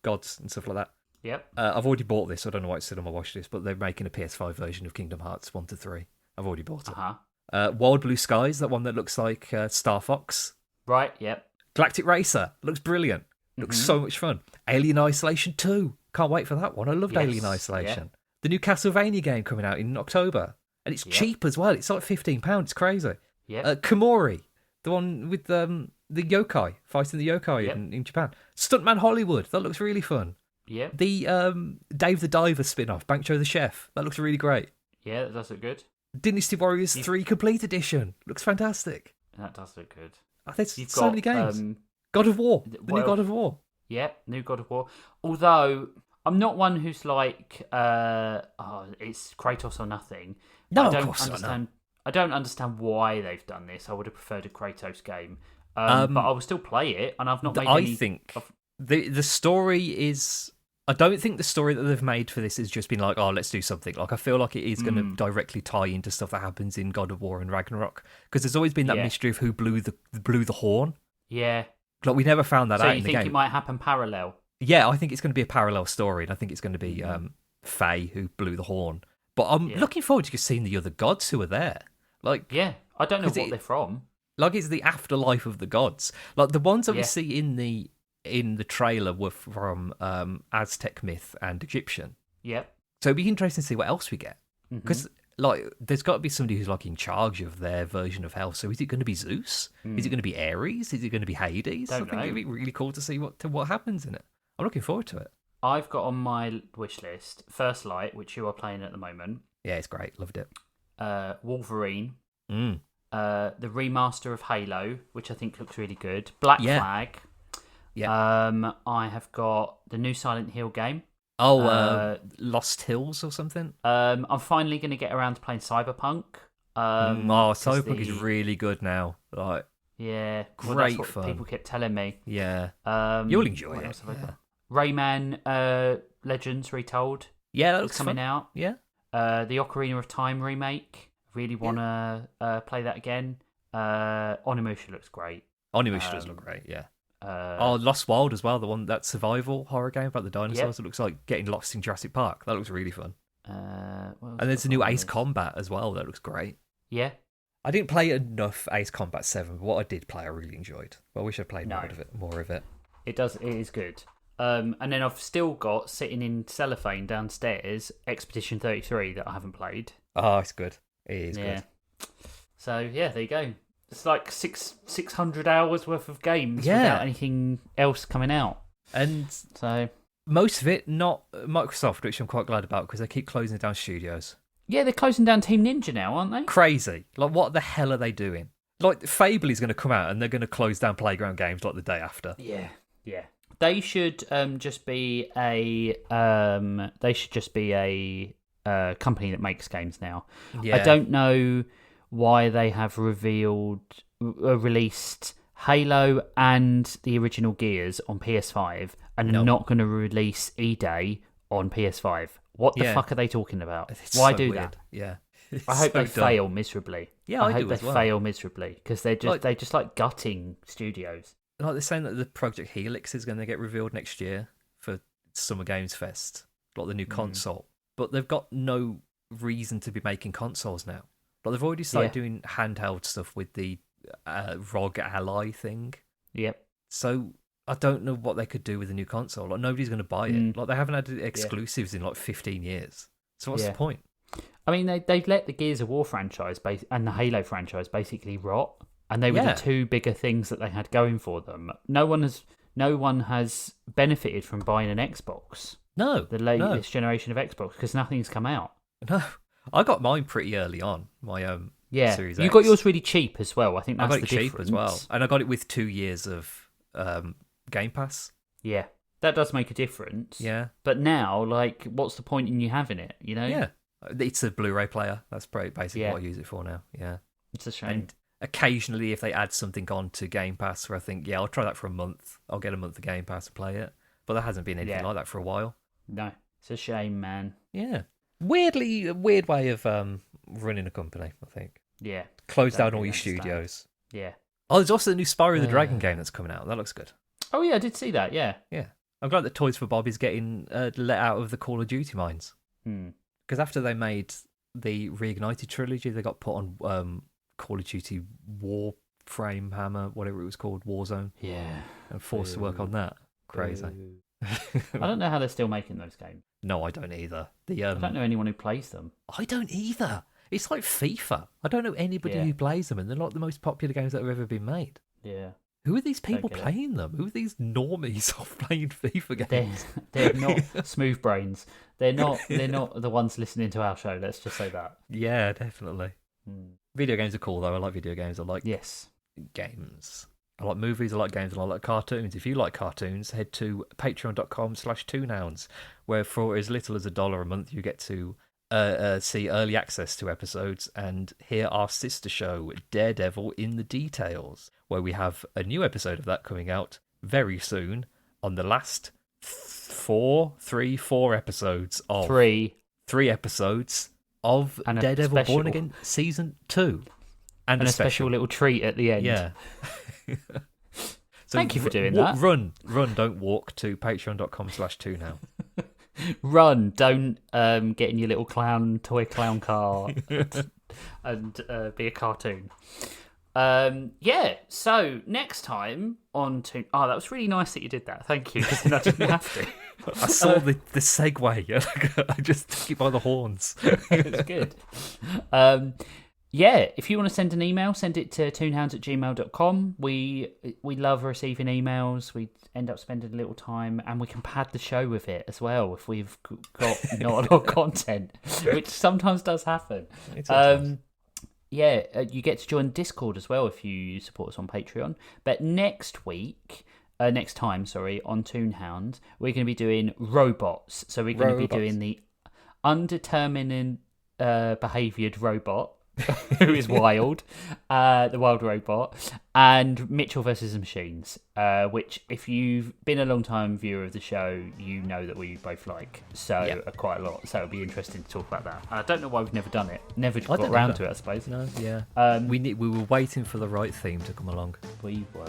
gods and stuff like that. Yep. I've already bought this. I don't know why it's still on my watch list, but they're making a PS5 version of Kingdom Hearts 1 to 3. I've already bought it. Wild Blue Skies, that one that looks like Star Fox. Right. Yep. Galactic Racer looks brilliant. Looks so much fun. Alien Isolation 2 Can't wait for that one. I loved Yes, Alien Isolation. The new Castlevania game coming out in October. And it's Yep. cheap as well. It's like £15. It's crazy. Yep. Komori, the one with the yokai, fighting the yokai Yep. in Japan. Stuntman Hollywood, that looks really fun. Yep. The Dave the Diver spin-off, Bancho the Chef, that looks really great. Yeah, that does look good. Dynasty Warriors 3 Complete Edition, looks fantastic. That does look good. There's You've so got, many games. God of War, the new God of War. Yeah, new God of War. Although I'm not one who's like, it's Kratos or nothing. No, I don't of course understand. not. I don't understand why they've done this. I would have preferred a Kratos game, but I will still play it, and I've not made any. I think the story is. I don't think the story that they've made for this has just been like, oh, let's do something. Like, I feel like it is going to directly tie into stuff that happens in God of War and Ragnarok, because there's always been that mystery of who blew the horn. Yeah, like we never found that so out you in the think game. it might happen parallel? Yeah, I think it's going to be a parallel story, and I think it's going to be Faye who blew the horn. But I'm looking forward to just seeing the other gods who are there. Like, yeah, I don't know what they're from. Like, it's the afterlife of the gods. Like, the ones that we see in the trailer were from Aztec myth and Egyptian. Yep. So it'd be interesting to see what else we get. Because like, there's got to be somebody who's like in charge of their version of hell. So is it going to be Zeus? Is it going to be Ares? Is it going to be Hades? I think it'd be really cool to see what happens in it. I'm looking forward to it. I've got on my wish list First Light, which you are playing at the moment. Yeah, it's great. Loved it. Wolverine. The remaster of Halo, which I think looks really good. Black Flag. Yeah. I have got the new Silent Hill game. Lost Hills or something. I'm finally going to get around to playing Cyberpunk. Cyberpunk is really good now. Like, yeah, great that's what fun. people kept telling me. Yeah, you'll enjoy it. Yeah. Rayman Legends Retold. Yeah, that looks coming fun. out. Yeah. The Ocarina of Time remake. Really want to play that again. Onimusha looks great. Onimusha does look great. Yeah. Lost World as well, the one that survival horror game about the dinosaurs. It looks like getting lost in Jurassic Park. That looks really fun. And there's a new Ace Combat as well. That looks great. Yeah. I didn't play enough Ace Combat 7, but what I did play, I really enjoyed. Well, I wish I'd played more of it. It is good. And then I've still got, sitting in cellophane downstairs, Expedition 33 that I haven't played. Oh, it's good. It is good. So, yeah, there you go. It's like 600 hours worth of games without anything else coming out. And so most of it, not Microsoft, which I'm quite glad about, because they keep closing down studios. Yeah, they're closing down Team Ninja now, aren't they? Crazy. Like, what the hell are they doing? Like, Fable is going to come out and they're going to close down Playground Games like the day after. Yeah. They should just be a company that makes games now. Yeah. I don't know why they have released Halo and the original Gears on PS5 and are not going to release E-Day on PS5. What the fuck are they talking about? Why do that? Yeah. I hope they fail miserably. Yeah, I hope they fail miserably because they're just like gutting studios. Like, they're saying that the Project Helix is going to get revealed next year for Summer Games Fest, like the new console. But they've got no reason to be making consoles now. But they've already started doing handheld stuff with the ROG Ally thing. Yep. So I don't know what they could do with a new console. Like, nobody's going to buy it. Like, they haven't had exclusives in like 15 years. So what's the point? I mean, they've let the Gears of War franchise and the Halo franchise basically rot, and they were the two bigger things that they had going for them. No one has benefited from buying an Xbox. No, the latest generation of Xbox, because nothing's come out. No, I got mine pretty early on. My Series X. You got yours really cheap as well. I think that's I got it cheap difference. as well, and I got it with 2 years of Game Pass. Yeah, that does make a difference. Yeah, but now, like, what's the point in you having it? You know? Yeah, it's a Blu-ray player. That's basically what I use it for now. Yeah, it's a shame. And occasionally, if they add something on to Game Pass, where I think, I'll try that for a month. I'll get a month of Game Pass and play it. But there hasn't been anything like that for a while. No, it's a shame, man. Yeah, a weird way of running a company, I think. Yeah, close down all your studios. Yeah. Oh, there's also the new Spyro the Dragon game that's coming out. That looks good. Oh yeah, I did see that. Yeah. I'm glad that Toys for Bob is getting let out of the Call of Duty mines. Because after they made the Reignited trilogy, they got put on Call of Duty Warframe, Hammer, whatever it was called, Warzone. Yeah. And forced to work on that. Crazy. I don't know how they're still making those games. No, I don't either. I don't know anyone who plays them. I don't either. It's like FIFA. I don't know anybody who plays them, and they're not the most popular games that have ever been made. Yeah. Who are these people playing them? Who are these normies of playing FIFA games? They're not smooth brains. They're not the ones listening to our show. Let's just say that. Yeah, definitely. Video games are cool though. I like video games. I like games. I like movies. I like games. And I like cartoons. If you like cartoons, head to patreon.com/toonhounds, where for as little as $1 a month, you get to see early access to episodes and hear our sister show, Daredevil in the Details, where we have a new episode of that coming out very soon on the last four episodes of... Three episodes of and Daredevil Born Again Season 2. And a special little treat at the end. Yeah. So thank you for doing that. Run, don't walk to patreon.com/2now. Run, don't get in your little toy clown car and be a cartoon. So next time on to... Oh, that was really nice that you did that. Thank you, because then I didn't have to. I saw the segue. I just took it by the horns. It's good. If you want to send an email, send it to toonhounds@gmail.com. We love receiving emails. We end up spending a little time, and we can pad the show with it as well if we've got not a lot of content, which sometimes does happen. You get to join Discord as well if you support us on Patreon. But next time, on Toonhound, we're going to be doing robots. So we're going to be doing the undetermined behavioured robot, who is wild, the wild robot, and Mitchell versus the Machines, which, if you've been a long time viewer of the show, you know that we both like quite a lot. So it'll be interesting to talk about that. I don't know why we've never done it. Never got around to it, I suppose. No, yeah. We were waiting for the right theme to come along. We were.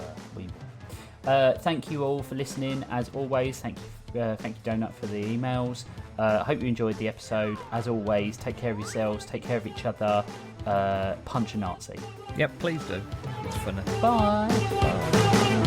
Thank you all for listening. As always, thank you, Donut, for the emails. I hope you enjoyed the episode. As always, take care of yourselves, take care of each other. Punch a Nazi. Yep, please do. It's funny. Bye.